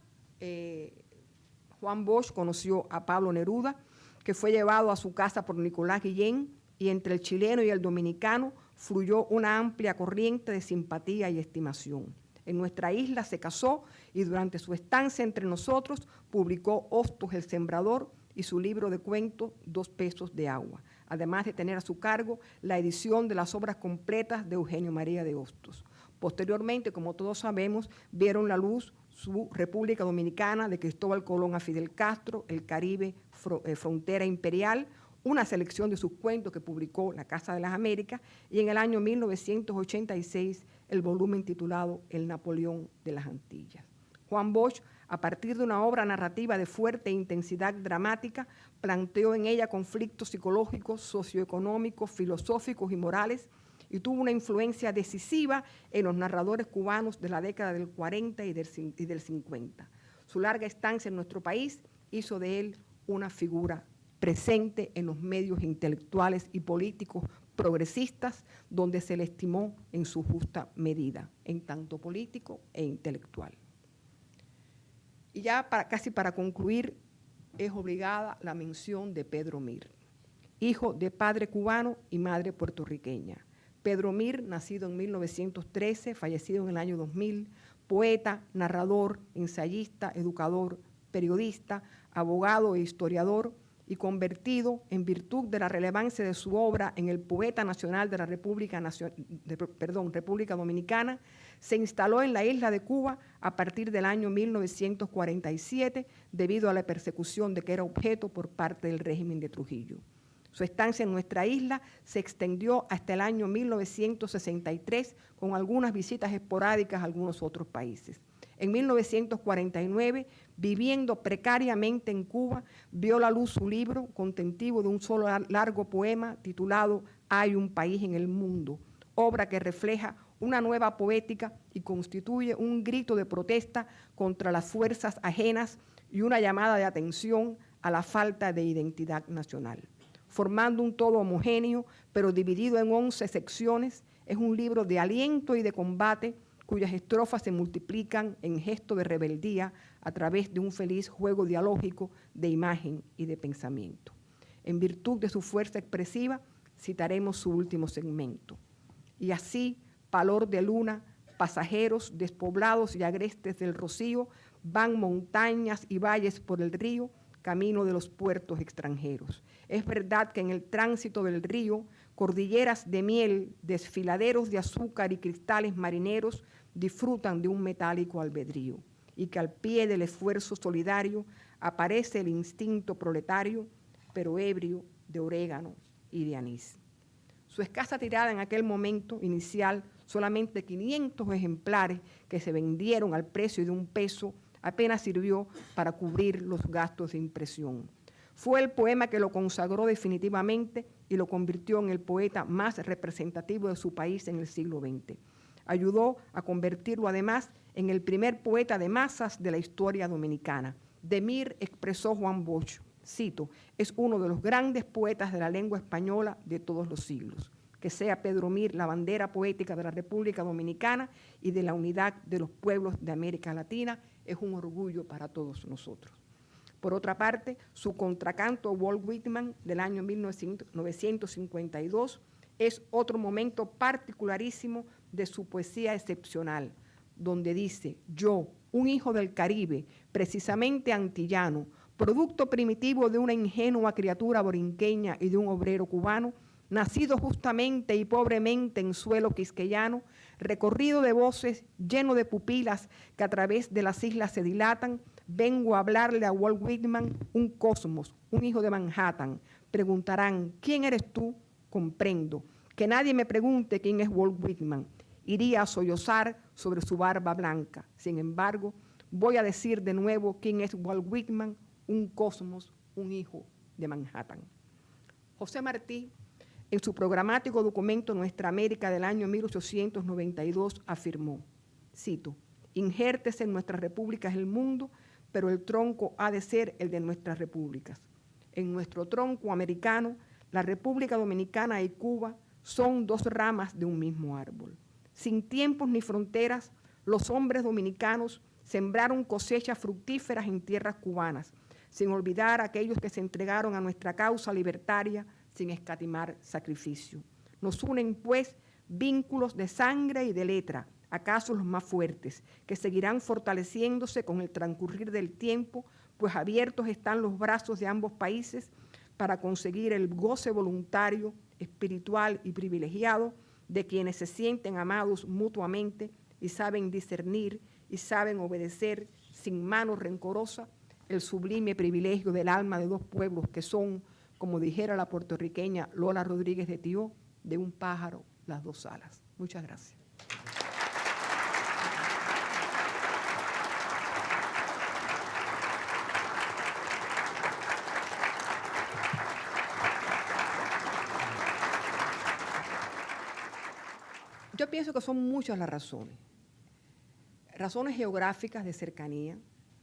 Juan Bosch conoció a Pablo Neruda, que fue llevado a su casa por Nicolás Guillén, y entre el chileno y el dominicano fluyó una amplia corriente de simpatía y estimación. En nuestra isla se casó y durante su estancia entre nosotros publicó Hostos el Sembrador y su libro de cuentos 2 pesos de agua, además de tener a su cargo la edición de las obras completas de Eugenio María de Hostos. Posteriormente, como todos sabemos, vieron la luz su República Dominicana, de Cristóbal Colón a Fidel Castro, El Caribe, Frontera Imperial, una selección de sus cuentos que publicó la Casa de las Américas, y en el año 1986 el volumen titulado El Napoleón de las Antillas. Juan Bosch, a partir de una obra narrativa de fuerte intensidad dramática, planteó en ella conflictos psicológicos, socioeconómicos, filosóficos y morales, y tuvo una influencia decisiva en los narradores cubanos de la década del 40 y del 50. Su larga estancia en nuestro país hizo de él una figura presente en los medios intelectuales y políticos progresistas, donde se le estimó en su justa medida, en tanto político e intelectual. Y ya casi para concluir, es obligada la mención de Pedro Mir, hijo de padre cubano y madre puertorriqueña. Pedro Mir, nacido en 1913, fallecido en el año 2000, poeta, narrador, ensayista, educador, periodista, abogado e historiador, y convertido, en virtud de la relevancia de su obra, en el poeta nacional de la República Dominicana, se instaló en la isla de Cuba a partir del año 1947 debido a la persecución de que era objeto por parte del régimen de Trujillo. Su estancia en nuestra isla se extendió hasta el año 1963 con algunas visitas esporádicas a algunos otros países. En 1949, viviendo precariamente en Cuba, vio la luz su libro, contentivo de un solo largo poema titulado Hay un país en el mundo, obra que refleja una nueva poética y constituye un grito de protesta contra las fuerzas ajenas y una llamada de atención a la falta de identidad nacional. Formando un todo homogéneo, pero dividido en 11 secciones, es un libro de aliento y de combate, cuyas estrofas se multiplican en gesto de rebeldía a través de un feliz juego dialógico de imagen y de pensamiento. En virtud de su fuerza expresiva, citaremos su último segmento. Y así, palor de luna, pasajeros despoblados y agrestes del rocío, van montañas y valles por el río, camino de los puertos extranjeros. Es verdad que en el tránsito del río, cordilleras de miel, desfiladeros de azúcar y cristales marineros disfrutan de un metálico albedrío, y que al pie del esfuerzo solidario aparece el instinto proletario, pero ebrio de orégano y de anís. Su escasa tirada en aquel momento inicial, solamente 500 ejemplares que se vendieron al precio de $1, apenas sirvió para cubrir los gastos de impresión. Fue el poema que lo consagró definitivamente y lo convirtió en el poeta más representativo de su país en el siglo XX. Ayudó a convertirlo además en el primer poeta de masas de la historia dominicana. De Mir expresó Juan Bosch, cito, es uno de los grandes poetas de la lengua española de todos los siglos. Que sea Pedro Mir la bandera poética de la República Dominicana y de la unidad de los pueblos de América Latina es un orgullo para todos nosotros. Por otra parte, su contracanto Walt Whitman del año 1952 es otro momento particularísimo de su poesía excepcional, donde dice, yo, un hijo del Caribe, precisamente antillano, producto primitivo de una ingenua criatura borinqueña y de un obrero cubano, nacido justamente y pobremente en suelo quisqueyano, recorrido de voces, lleno de pupilas que a través de las islas se dilatan, vengo a hablarle a Walt Whitman, un cosmos, un hijo de Manhattan. Preguntarán, ¿quién eres tú? Comprendo. Que nadie me pregunte quién es Walt Whitman. Iría a sollozar sobre su barba blanca. Sin embargo, voy a decir de nuevo quién es Walt Whitman, un cosmos, un hijo de Manhattan. José Martí, en su programático documento Nuestra América del año 1892, afirmó, cito, injértese en nuestras repúblicas el mundo, pero el tronco ha de ser el de nuestras repúblicas. En nuestro tronco americano, la República Dominicana y Cuba son dos ramas de un mismo árbol. Sin tiempos ni fronteras, los hombres dominicanos sembraron cosechas fructíferas en tierras cubanas, sin olvidar a aquellos que se entregaron a nuestra causa libertaria sin escatimar sacrificio. Nos unen, pues, vínculos de sangre y de letra, acaso los más fuertes, que seguirán fortaleciéndose con el transcurrir del tiempo, pues abiertos están los brazos de ambos países para conseguir el goce voluntario, espiritual y privilegiado de quienes se sienten amados mutuamente y saben discernir y saben obedecer sin mano rencorosa el sublime privilegio del alma de dos pueblos que son, como dijera la puertorriqueña Lola Rodríguez de Tió, de un pájaro las dos alas. Muchas gracias. Yo pienso que son muchas las razones. Razones geográficas de cercanía,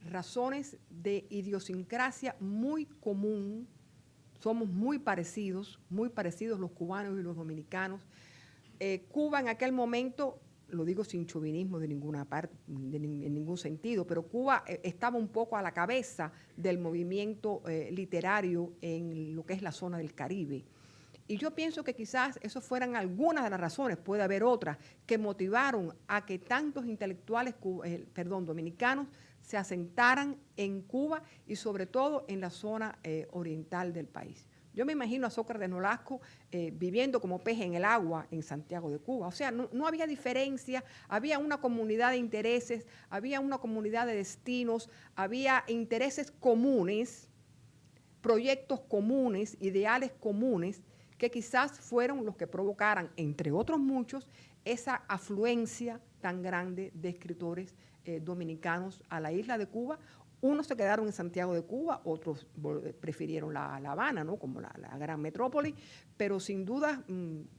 razones de idiosincrasia muy común. Somos muy parecidos los cubanos y los dominicanos. Cuba en aquel momento, lo digo sin chauvinismo de ninguna parte, en ningún sentido, pero Cuba estaba un poco a la cabeza del movimiento literario en lo que es la zona del Caribe. Y yo pienso que quizás esas fueran algunas de las razones, puede haber otras, que motivaron a que tantos intelectuales dominicanos se asentaran en Cuba y sobre todo en la zona oriental del país. Yo me imagino a Sócrates Nolasco viviendo como pez en el agua en Santiago de Cuba. O sea, no había diferencia, había una comunidad de intereses, había una comunidad de destinos, había intereses comunes, proyectos comunes, ideales comunes, que quizás fueron los que provocaran, entre otros muchos, esa afluencia tan grande de escritores dominicanos a la isla de Cuba. Unos se quedaron en Santiago de Cuba, otros prefirieron la Habana, ¿no? Como la gran metrópoli, pero sin duda,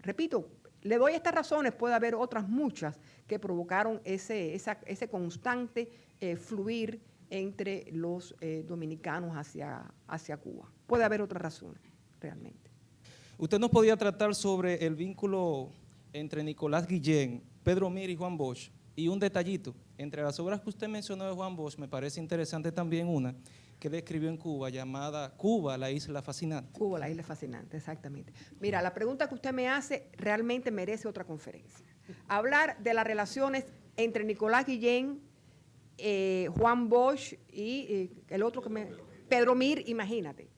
repito, le doy estas razones, puede haber otras muchas que provocaron ese constante fluir entre los dominicanos hacia Cuba. Puede haber otras razones, realmente. Usted nos podía tratar sobre el vínculo entre Nicolás Guillén, Pedro Mir y Juan Bosch, y un detallito, entre las obras que usted mencionó de Juan Bosch, me parece interesante también una que él escribió en Cuba, llamada Cuba, la isla fascinante. Cuba, la isla fascinante, exactamente. Mira, la pregunta que usted me hace realmente merece otra conferencia. Hablar de las relaciones entre Nicolás Guillén, Juan Bosch y el otro Pedro Mir, imagínate.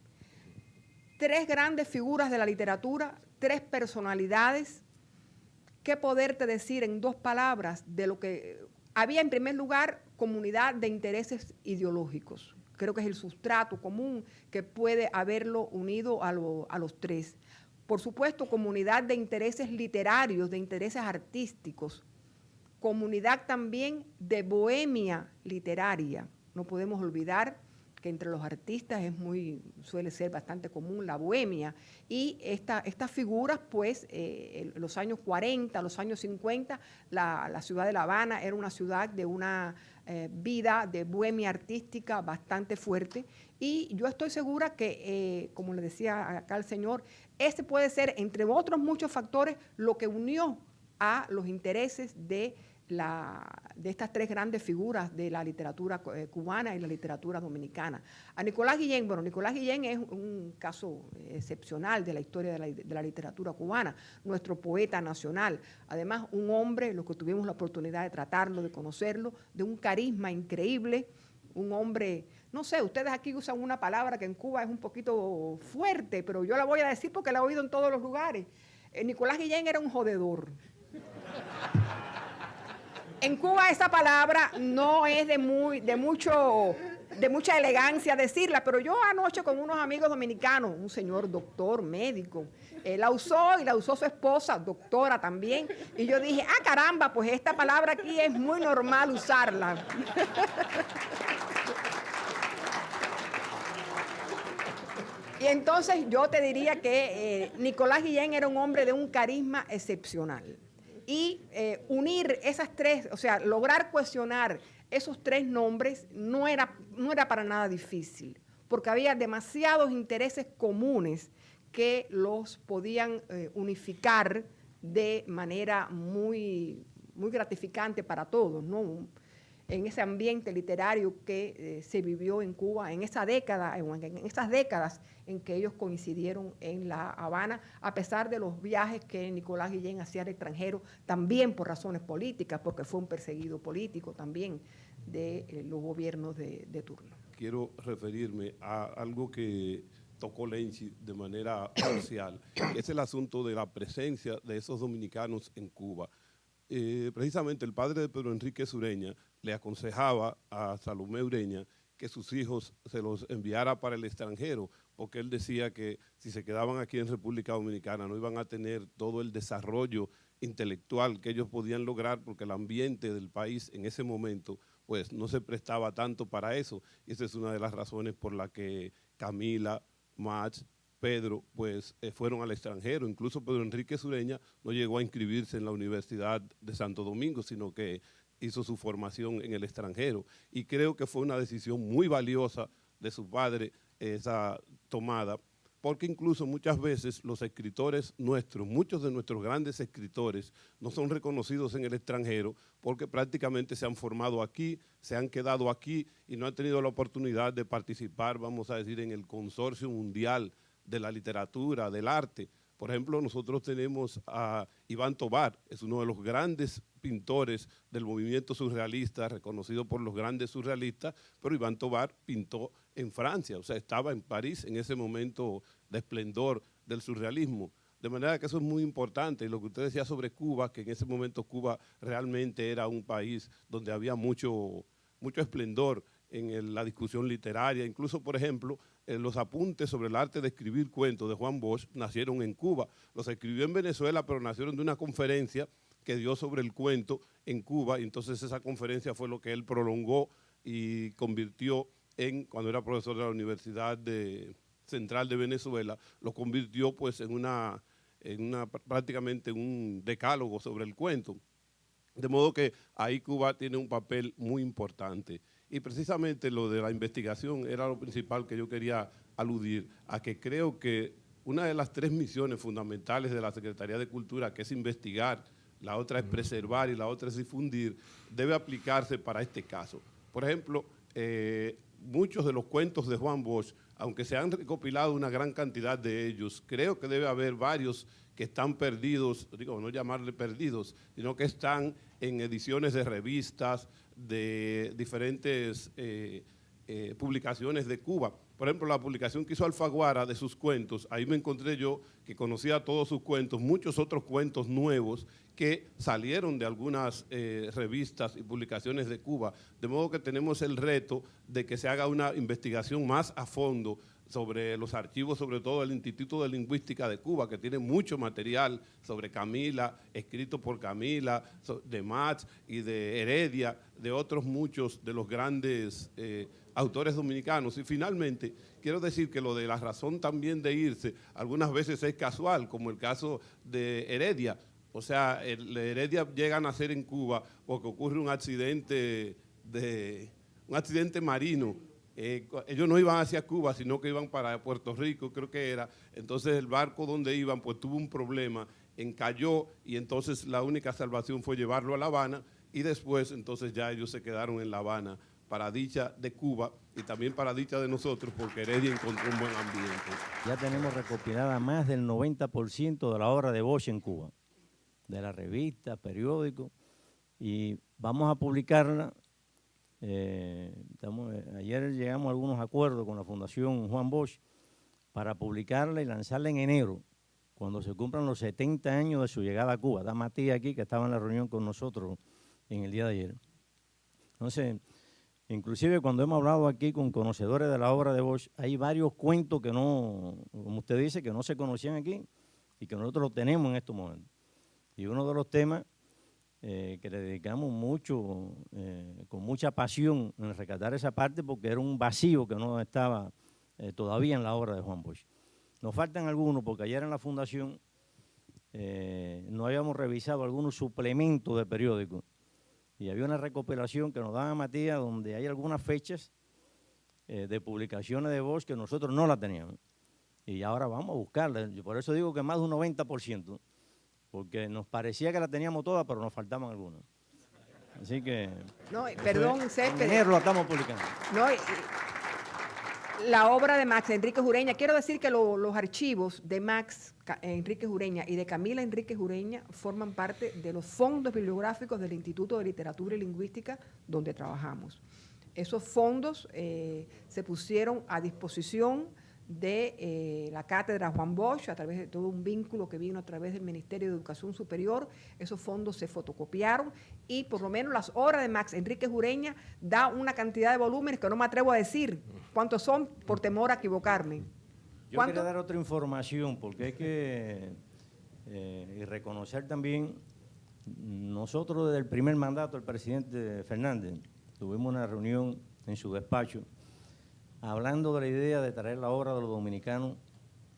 Tres grandes figuras de la literatura, tres personalidades. ¿Qué poderte decir en dos palabras de lo que había? En primer lugar, comunidad de intereses ideológicos. Creo que es el sustrato común que puede haberlo unido a los tres. Por supuesto, comunidad de intereses literarios, de intereses artísticos. Comunidad también de bohemia literaria. No podemos olvidar que entre los artistas suele ser bastante común la bohemia, y estas figuras, pues, en los años 40, los años 50, la ciudad de La Habana era una ciudad de una vida de bohemia artística bastante fuerte, y yo estoy segura que, como le decía acá el señor, ese puede ser, entre otros muchos factores, lo que unió a los intereses de estas tres grandes figuras de la literatura cubana y la literatura dominicana. A Nicolás Guillén, bueno, Nicolás Guillén es un caso excepcional de la historia de la literatura cubana, nuestro poeta nacional, además un hombre, los que tuvimos la oportunidad de tratarlo, de conocerlo, de un carisma increíble, un hombre, no sé, ustedes aquí usan una palabra que en Cuba es un poquito fuerte, pero yo la voy a decir porque la he oído en todos los lugares. Nicolás Guillén era un jodedor. En Cuba esa palabra no es de mucha elegancia decirla, pero yo anoche con unos amigos dominicanos, un señor doctor, médico, la usó y la usó su esposa, doctora también, y yo dije, ah, caramba, pues esta palabra aquí es muy normal usarla. Y entonces yo te diría que Nicolás Guillén era un hombre de un carisma excepcional. Y unir esas tres, o sea, lograr cohesionar esos tres nombres no era para nada difícil, porque había demasiados intereses comunes que los podían unificar de manera muy, muy gratificante para todos, ¿no? En ese ambiente literario que se vivió en Cuba en esas décadas en que ellos coincidieron en La Habana, a pesar de los viajes que Nicolás Guillén hacía al extranjero, también por razones políticas, porque fue un perseguido político también de los gobiernos de turno. Quiero referirme a algo que tocó Lenchi de manera parcial, que es el asunto de la presencia de esos dominicanos en Cuba. Precisamente el padre de Pedro Enrique Ureña le aconsejaba a Salomé Ureña que sus hijos se los enviara para el extranjero, porque él decía que si se quedaban aquí en República Dominicana no iban a tener todo el desarrollo intelectual que ellos podían lograr, porque el ambiente del país en ese momento pues no se prestaba tanto para eso. Y esa es una de las razones por la que Camila, Mach Pedro, pues fueron al extranjero. Incluso Pedro Enrique Sureña no llegó a inscribirse en la Universidad de Santo Domingo, sino que hizo su formación en el extranjero. Y creo que fue una decisión muy valiosa de su padre esa tomada, porque incluso muchas veces los escritores nuestros, muchos de nuestros grandes escritores no son reconocidos en el extranjero porque prácticamente se han formado aquí, se han quedado aquí y no han tenido la oportunidad de participar, vamos a decir, en el consorcio mundial de la literatura, del arte. Por ejemplo, nosotros tenemos a Iván Tovar, es uno de los grandes pintores del movimiento surrealista, reconocido por los grandes surrealistas, pero Iván Tovar pintó en Francia, o sea, estaba en París en ese momento de esplendor del surrealismo. De manera que eso es muy importante. Y lo que usted decía sobre Cuba, que en ese momento Cuba realmente era un país donde había mucho esplendor en la discusión literaria. Incluso, por ejemplo, los apuntes sobre el arte de escribir cuentos de Juan Bosch nacieron en Cuba. Los escribió en Venezuela, pero nacieron de una conferencia que dio sobre el cuento en Cuba. Y entonces esa conferencia fue lo que él prolongó y convirtió en, cuando era profesor de la Universidad Central de Venezuela, lo convirtió pues prácticamente un decálogo sobre el cuento. De modo que ahí Cuba tiene un papel muy importante. Y precisamente lo de la investigación era lo principal que yo quería aludir, a que creo que una de las 3 misiones fundamentales de la Secretaría de Cultura, que es investigar, la otra es preservar y la otra es difundir, debe aplicarse para este caso. Por ejemplo, muchos de los cuentos de Juan Bosch, aunque se han recopilado una gran cantidad de ellos, creo que debe haber varios que están perdidos, digo, no llamarle perdidos, sino que están en ediciones de revistas, de diferentes publicaciones de Cuba. Por ejemplo, la publicación que hizo Alfaguara de sus cuentos, ahí me encontré yo que conocía todos sus cuentos, muchos otros cuentos nuevos que salieron de algunas revistas y publicaciones de Cuba. De modo que tenemos el reto de que se haga una investigación más a fondo sobre los archivos, sobre todo del Instituto de Lingüística de Cuba, que tiene mucho material sobre Camila, escrito por Camila, de Mats y de Heredia, de otros muchos de los grandes autores dominicanos. Y finalmente, quiero decir que lo de la razón también de irse, algunas veces es casual, como el caso de Heredia. O sea, Heredia llega a nacer en Cuba porque ocurre un accidente marino. Ellos no iban hacia Cuba, sino que iban para Puerto Rico, creo que era. Entonces el barco donde iban pues tuvo un problema, encalló y entonces la única salvación fue llevarlo a La Habana y después entonces ya ellos se quedaron en La Habana para dicha de Cuba y también para dicha de nosotros porque Heredia encontró un buen ambiente. Ya tenemos recopilada más del 90% de la obra de Bosch en Cuba, de la revista, periódico, y vamos a publicarla. Ayer llegamos a algunos acuerdos con la Fundación Juan Bosch para publicarla y lanzarla en enero, cuando se cumplan los 70 años de su llegada a Cuba. Está Matías aquí, que estaba en la reunión con nosotros en el día de ayer. Entonces, inclusive cuando hemos hablado aquí con conocedores de la obra de Bosch, hay varios cuentos que no, como usted dice, que no se conocían aquí y que nosotros los tenemos en estos momentos. Y uno de los temas que le dedicamos mucho, con mucha pasión en rescatar esa parte, porque era un vacío que no estaba todavía en la obra de Juan Bosch. Nos faltan algunos, porque ayer en la Fundación no habíamos revisado algunos suplementos de periódicos y había una recopilación que nos daba Matías donde hay algunas fechas de publicaciones de Bosch que nosotros no la teníamos. Y ahora vamos a buscarla. Yo por eso digo que más de un 90%. Porque nos parecía que la teníamos toda, pero nos faltaban algunas. Así que... No, perdón, en enero la estamos publicando. No, la obra de Max Enríquez Ureña, quiero decir que los archivos de Max Enríquez Ureña y de Camila Enríquez Ureña forman parte de los fondos bibliográficos del Instituto de Literatura y Lingüística donde trabajamos. Esos fondos se pusieron a disposición de la Cátedra Juan Bosch a través de todo un vínculo que vino a través del Ministerio de Educación Superior. Esos fondos se fotocopiaron y por lo menos las obras de Max Enríquez Ureña da una cantidad de volúmenes que no me atrevo a decir cuántos son por temor a equivocarme. Yo quería dar otra información porque hay que y reconocer también, nosotros desde el primer mandato del presidente Fernández tuvimos una reunión en su despacho hablando de la idea de traer la obra de los dominicanos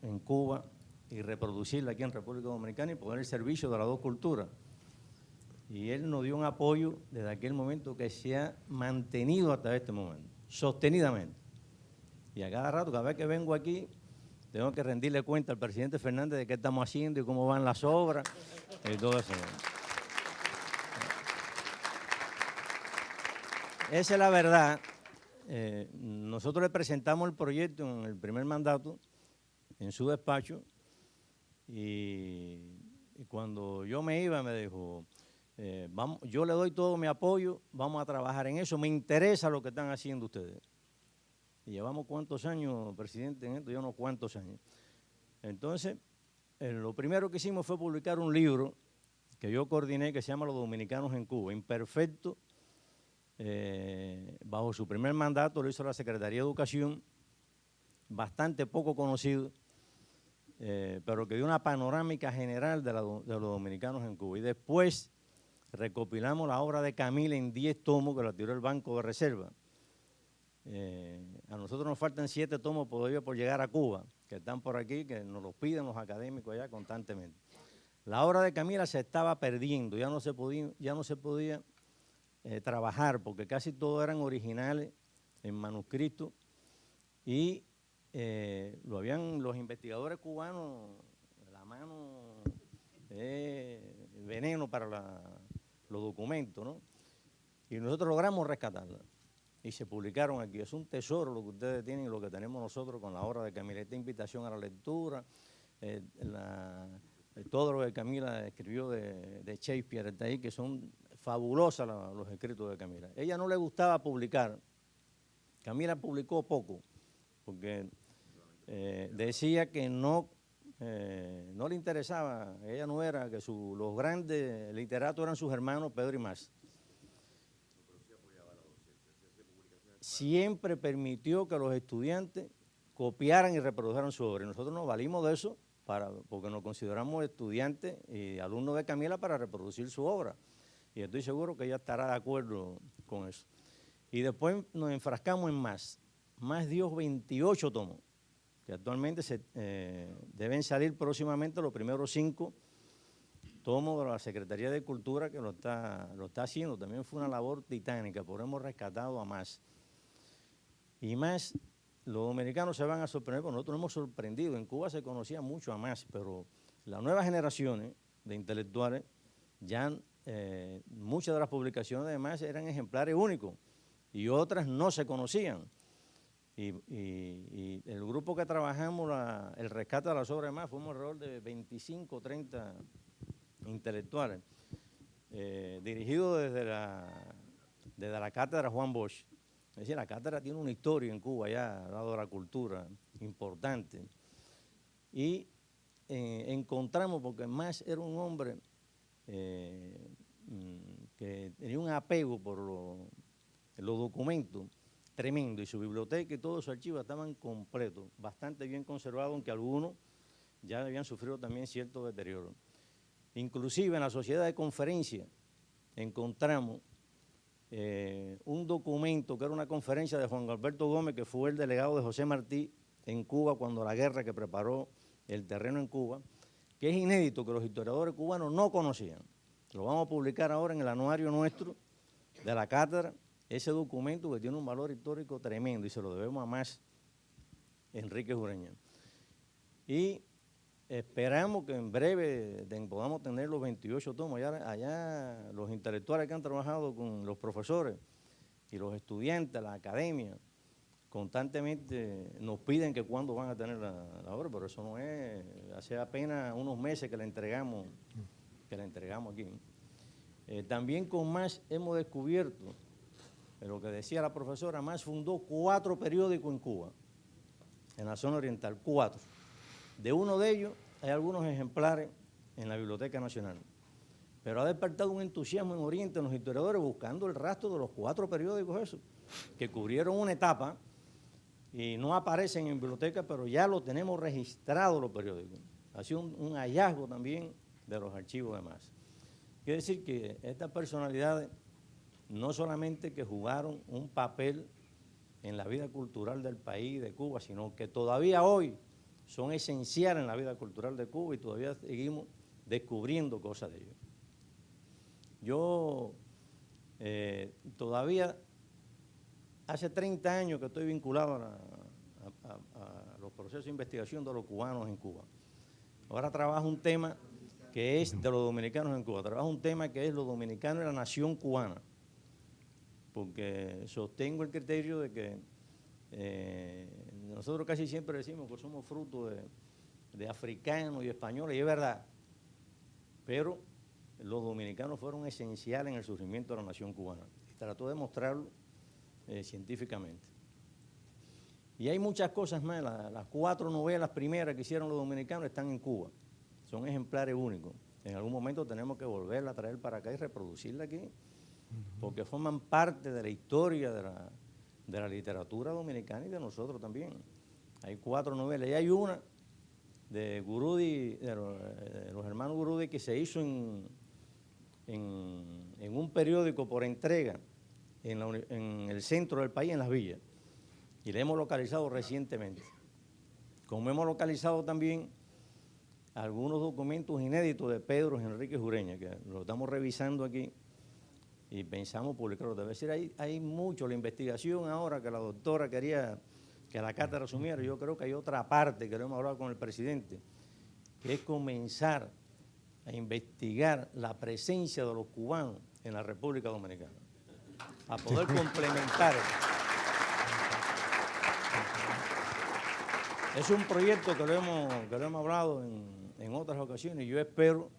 en Cuba y reproducirla aquí en República Dominicana y poner el servicio de las dos culturas. Y él nos dio un apoyo desde aquel momento que se ha mantenido hasta este momento, sostenidamente. Y a cada rato, cada vez que vengo aquí, tengo que rendirle cuenta al presidente Fernández de qué estamos haciendo y cómo van las obras y todo eso. Esa es la verdad. Nosotros le presentamos el proyecto en el primer mandato, en su despacho, y cuando yo me iba me dijo, yo le doy todo mi apoyo, vamos a trabajar en eso, me interesa lo que están haciendo ustedes. Y llevamos cuántos años, presidente, en esto, yo no cuántos años. Entonces, lo primero que hicimos fue publicar un libro que yo coordiné que se llama Los Dominicanos en Cuba, imperfecto. Bajo su primer mandato lo hizo la Secretaría de Educación, bastante poco conocido, pero que dio una panorámica general de los dominicanos en Cuba. Y después recopilamos la obra de Camila en 10 tomos que la tiró el Banco de Reserva. A nosotros nos faltan 7 tomos todavía por llegar a Cuba, que están por aquí, que nos los piden los académicos allá constantemente. La obra de Camila se estaba perdiendo, ya no se podía trabajar, porque casi todos eran originales en manuscrito y los investigadores cubanos, la mano veneno para los documentos, ¿no? Y nosotros logramos rescatarla y se publicaron aquí. Es un tesoro lo que ustedes tienen y lo que tenemos nosotros con la obra de Camila. Esta invitación a la lectura, todo lo que Camila escribió de Shakespeare, está ahí, que son fabulosas los escritos de Camila. Ella no le gustaba publicar. Camila publicó poco, porque decía que no le interesaba. Ella no era, que los grandes literatos eran sus hermanos Pedro y Más. Siempre permitió que los estudiantes copiaran y reprodujeran su obra. Y nosotros nos valimos de eso porque nos consideramos estudiantes y alumnos de Camila para reproducir su obra. Y estoy seguro que ella estará de acuerdo con eso. Y después nos enfrascamos en Más. Más dio 28 tomos, que actualmente deben salir próximamente los primeros 5 tomos de la Secretaría de Cultura, que lo está haciendo. También fue una labor titánica, por hemos rescatado a Más. Y Más, los dominicanos se van a sorprender, porque nosotros nos hemos sorprendido. En Cuba se conocía mucho a Más, pero las nuevas generaciones de intelectuales, ya muchas de las publicaciones de Más eran ejemplares únicos y otras no se conocían. Y el grupo que trabajamos, el rescate de las obras de Más, fuimos alrededor de 25 o 30 intelectuales, dirigidos desde la cátedra Juan Bosch. Es decir, la cátedra tiene una historia en Cuba ya, al lado de la cultura, importante. Y encontramos, porque Más era un hombre que tenía un apego por los documentos tremendo, y su biblioteca y todos sus archivos estaban completos, bastante bien conservados, aunque algunos ya habían sufrido también cierto deterioro. Inclusive en la sociedad de conferencia encontramos un documento que era una conferencia de Juan Alberto Gómez, que fue el delegado de José Martí en Cuba cuando la guerra que preparó el terreno en Cuba, que es inédito, que los historiadores cubanos no conocían. Lo vamos a publicar ahora en el anuario nuestro de la cátedra, ese documento que tiene un valor histórico tremendo y se lo debemos a Más Enrique Jureña. Y esperamos que en breve podamos tener los 28 tomos. Allá los intelectuales que han trabajado con los profesores y los estudiantes, la academia, constantemente nos piden que cuándo van a tener la obra, pero eso no es, hace apenas unos meses que la entregamos aquí. También con Más hemos descubierto, lo que decía la profesora, Más fundó 4 periódicos en Cuba, en la zona oriental, 4. De uno de ellos hay algunos ejemplares en la Biblioteca Nacional, pero ha despertado un entusiasmo en Oriente en los historiadores buscando el rastro de los 4 periódicos esos, que cubrieron una etapa y no aparecen en biblioteca, pero ya lo tenemos registrado los periódicos. Ha sido un hallazgo también de los archivos de Más. Quiere decir que estas personalidades no solamente que jugaron un papel en la vida cultural del país, de Cuba, sino que todavía hoy son esenciales en la vida cultural de Cuba y todavía seguimos descubriendo cosas de ellos. Yo todavía hace 30 años que estoy vinculado a los procesos de investigación de los cubanos en Cuba. Ahora trabajo un tema que es de los dominicanos en Cuba, trabajo un tema que es los dominicanos y la nación cubana, porque sostengo el criterio de que nosotros casi siempre decimos que somos fruto de africanos y españoles, y es verdad, pero los dominicanos fueron esenciales en el surgimiento de la nación cubana, y trató de demostrarlo científicamente. Y hay muchas cosas más, las 4 novelas primeras que hicieron los dominicanos están en Cuba, son ejemplares únicos. En algún momento tenemos que volverla a traer para acá y reproducirla aquí, porque forman parte de la historia de la literatura dominicana y de nosotros también. Hay 4 novelas, y hay una de Gurudi, de los hermanos Gurudi, que se hizo en un periódico por entrega en el centro del país, en Las Villas, y la hemos localizado recientemente. Como hemos localizado también algunos documentos inéditos de Pedro Enríquez Ureña, que lo estamos revisando aquí y pensamos publicarlo. Debe ser, hay mucho, la investigación ahora que la doctora quería que la cátedra asumiera. Yo creo que hay otra parte que lo hemos hablado con el presidente, que es comenzar a investigar la presencia de los cubanos en la República Dominicana, a poder complementar. Es un proyecto que lo hemos hablado en otras ocasiones, y yo espero,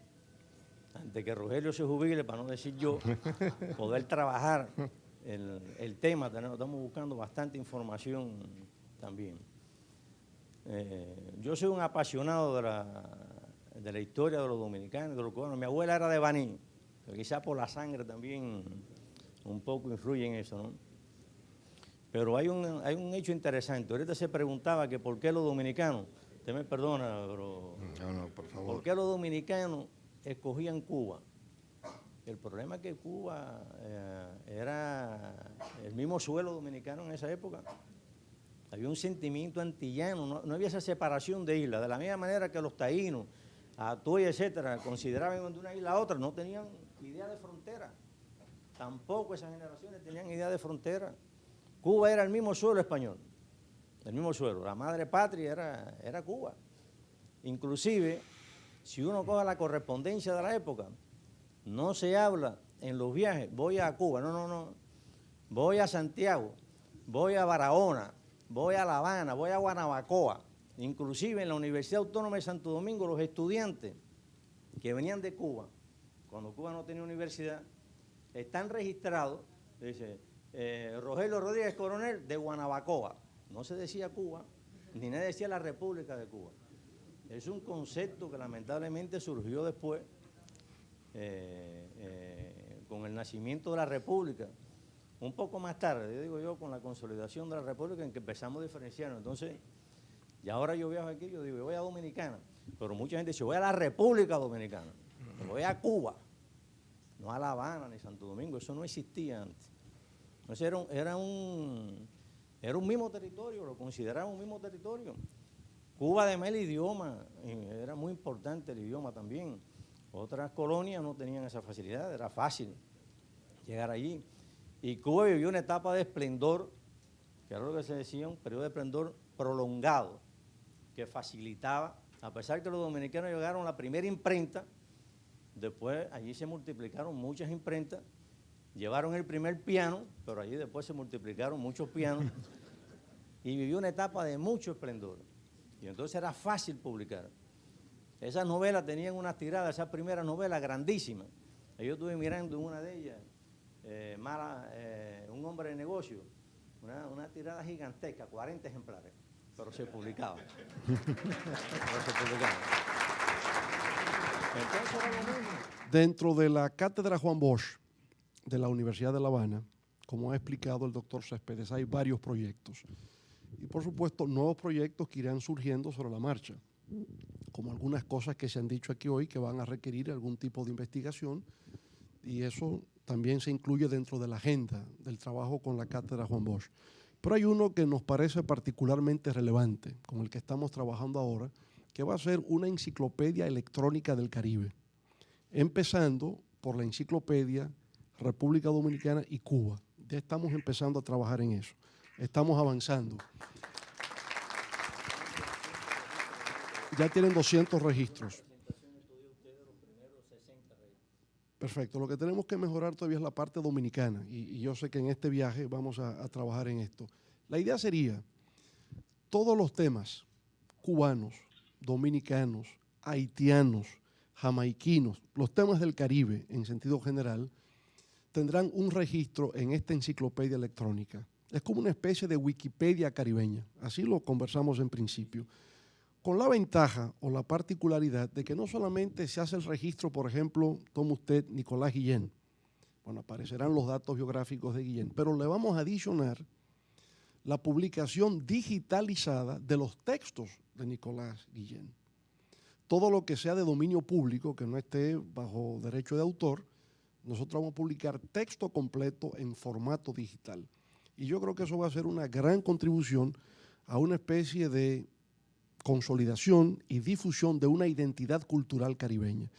antes que Rogelio se jubile, para no decir yo, poder trabajar el tema. Estamos buscando bastante información también. Yo soy un apasionado de la historia de los dominicanos, de los cubanos. Mi abuela era de Baní, que quizás por la sangre también un poco influye en eso, ¿no? Pero hay un hecho interesante. Ahorita se preguntaba que por qué los dominicanos, usted me perdona, pero No, por favor. ¿por qué los dominicanos escogían Cuba? El problema es que Cuba era el mismo suelo dominicano en esa época. Había un sentimiento antillano, no había esa separación de islas. De la misma manera que los taínos, Atuey, etcétera, consideraban de una isla a otra, no tenían idea de frontera. Tampoco esas generaciones tenían idea de frontera. Cuba era el mismo suelo español, el mismo suelo. La madre patria era Cuba. Inclusive, si uno coge la correspondencia de la época, no se habla en los viajes, voy a Cuba, no. Voy a Santiago, voy a Barahona, voy a La Habana, voy a Guanabacoa. Inclusive en la Universidad Autónoma de Santo Domingo, los estudiantes que venían de Cuba, cuando Cuba no tenía universidad, están registrados, dice, Rogelio Rodríguez Coronel de Guanabacoa. No se decía Cuba, ni nadie decía la República de Cuba. Es un concepto que lamentablemente surgió después, con el nacimiento de la República. Un poco más tarde, digo yo, con la consolidación de la República, en que empezamos a diferenciarnos. Entonces, y ahora yo viajo aquí, yo digo, yo voy a Dominicana, pero mucha gente dice, voy a la República Dominicana, voy a Cuba, no a La Habana ni Santo Domingo, eso no existía antes. Entonces era un mismo territorio, lo consideraban un mismo territorio. Cuba, además, el idioma, era muy importante el idioma también. Otras colonias no tenían esa facilidad, era fácil llegar allí. Y Cuba vivió una etapa de esplendor, que era lo que se decía, un periodo de esplendor prolongado, que facilitaba, a pesar que los dominicanos llegaron a la primera imprenta, después allí se multiplicaron muchas imprentas, llevaron el primer piano, pero allí después se multiplicaron muchos pianos, y vivió una etapa de mucho esplendor. Y entonces era fácil publicar. Esas novelas tenían unas tiradas, esas primeras novelas grandísimas. Yo estuve mirando en una de ellas, un hombre de negocio, una tirada gigantesca, 40 ejemplares, pero se publicaba. Entonces era lo mismo. Dentro de la Cátedra Juan Bosch de la Universidad de La Habana, como ha explicado el doctor Céspedes, hay varios proyectos. Y por supuesto, nuevos proyectos que irán surgiendo sobre la marcha, como algunas cosas que se han dicho aquí hoy que van a requerir algún tipo de investigación, y eso también se incluye dentro de la agenda del trabajo con la Cátedra Juan Bosch. Pero hay uno que nos parece particularmente relevante, con el que estamos trabajando ahora, que va a ser una enciclopedia electrónica del Caribe, empezando por la enciclopedia República Dominicana y Cuba. Ya estamos empezando a trabajar en eso. Estamos avanzando. Ya tienen 200 registros. Perfecto. Lo que tenemos que mejorar todavía es la parte dominicana y yo sé que en este viaje vamos a trabajar en esto. La idea sería todos los temas cubanos, dominicanos, haitianos, jamaiquinos, los temas del Caribe en sentido general, tendrán un registro en esta enciclopedia electrónica. Es como una especie de Wikipedia caribeña, así lo conversamos en principio, con la ventaja o la particularidad de que no solamente se hace el registro, por ejemplo, toma usted Nicolás Guillén, bueno, aparecerán los datos biográficos de Guillén, pero le vamos a adicionar la publicación digitalizada de los textos de Nicolás Guillén. Todo lo que sea de dominio público, que no esté bajo derecho de autor, nosotros vamos a publicar texto completo en formato digital. Y yo creo que eso va a ser una gran contribución a una especie de consolidación y difusión de una identidad cultural caribeña.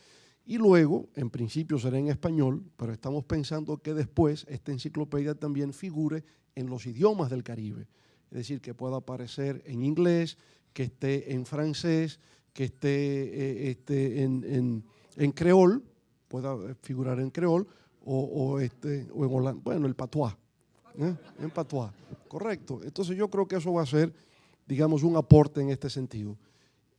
Y luego, en principio será en español, pero estamos pensando que después esta enciclopedia también figure en los idiomas del Caribe. Es decir, que pueda aparecer en inglés, que esté en francés, que esté en creol, pueda figurar en creol, o en holandés, bueno, el patuá, en patuá, correcto. Entonces yo creo que eso va a ser, digamos, un aporte en este sentido.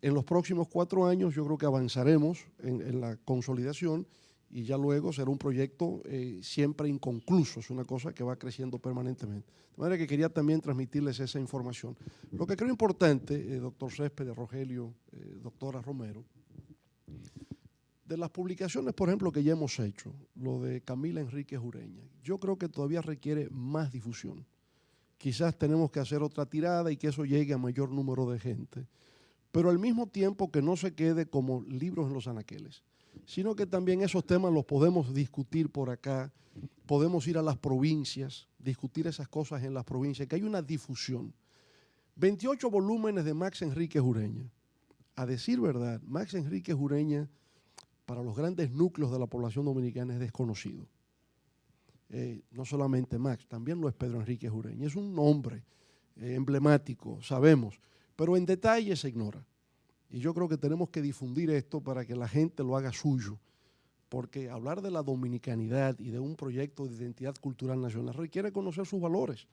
En los próximos 4 años yo creo que avanzaremos en la consolidación y ya luego será un proyecto siempre inconcluso, es una cosa que va creciendo permanentemente. De manera que quería también transmitirles esa información. Lo que creo importante, doctor Céspedes, Rogelio, doctora Romero, de las publicaciones, por ejemplo, que ya hemos hecho, lo de Camila Enríquez Ureña, yo creo que todavía requiere más difusión. Quizás tenemos que hacer otra tirada y que eso llegue a mayor número de gente, pero al mismo tiempo que no se quede como libros en los anaqueles, sino que también esos temas los podemos discutir por acá, podemos ir a las provincias, discutir esas cosas en las provincias, que hay una difusión. 28 volúmenes de Max Enríquez Ureña. A decir verdad, Max Enríquez Ureña, para los grandes núcleos de la población dominicana, es desconocido. No solamente Max, también lo es Pedro Enríquez Ureña. Es un nombre emblemático, sabemos, pero en detalle se ignora. Y yo creo que tenemos que difundir esto para que la gente lo haga suyo, porque hablar de la dominicanidad y de un proyecto de identidad cultural nacional requiere conocer sus valores,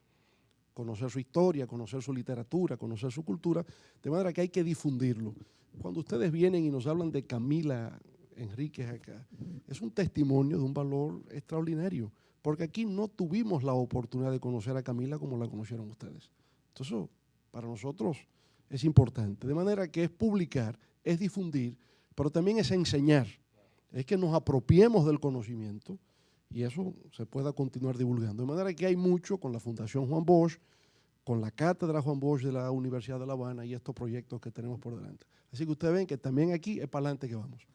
conocer su historia, conocer su literatura, conocer su cultura, de manera que hay que difundirlo. Cuando ustedes vienen y nos hablan de Camila Enríquez acá, es un testimonio de un valor extraordinario, porque aquí no tuvimos la oportunidad de conocer a Camila como la conocieron ustedes. Entonces, eso, para nosotros es importante. De manera que es publicar, es difundir, pero también es enseñar. Es que nos apropiemos del conocimiento y eso se pueda continuar divulgando. De manera que hay mucho con la Fundación Juan Bosch, con la Cátedra Juan Bosch de la Universidad de La Habana y estos proyectos que tenemos por delante. Así que ustedes ven que también aquí es para adelante que vamos.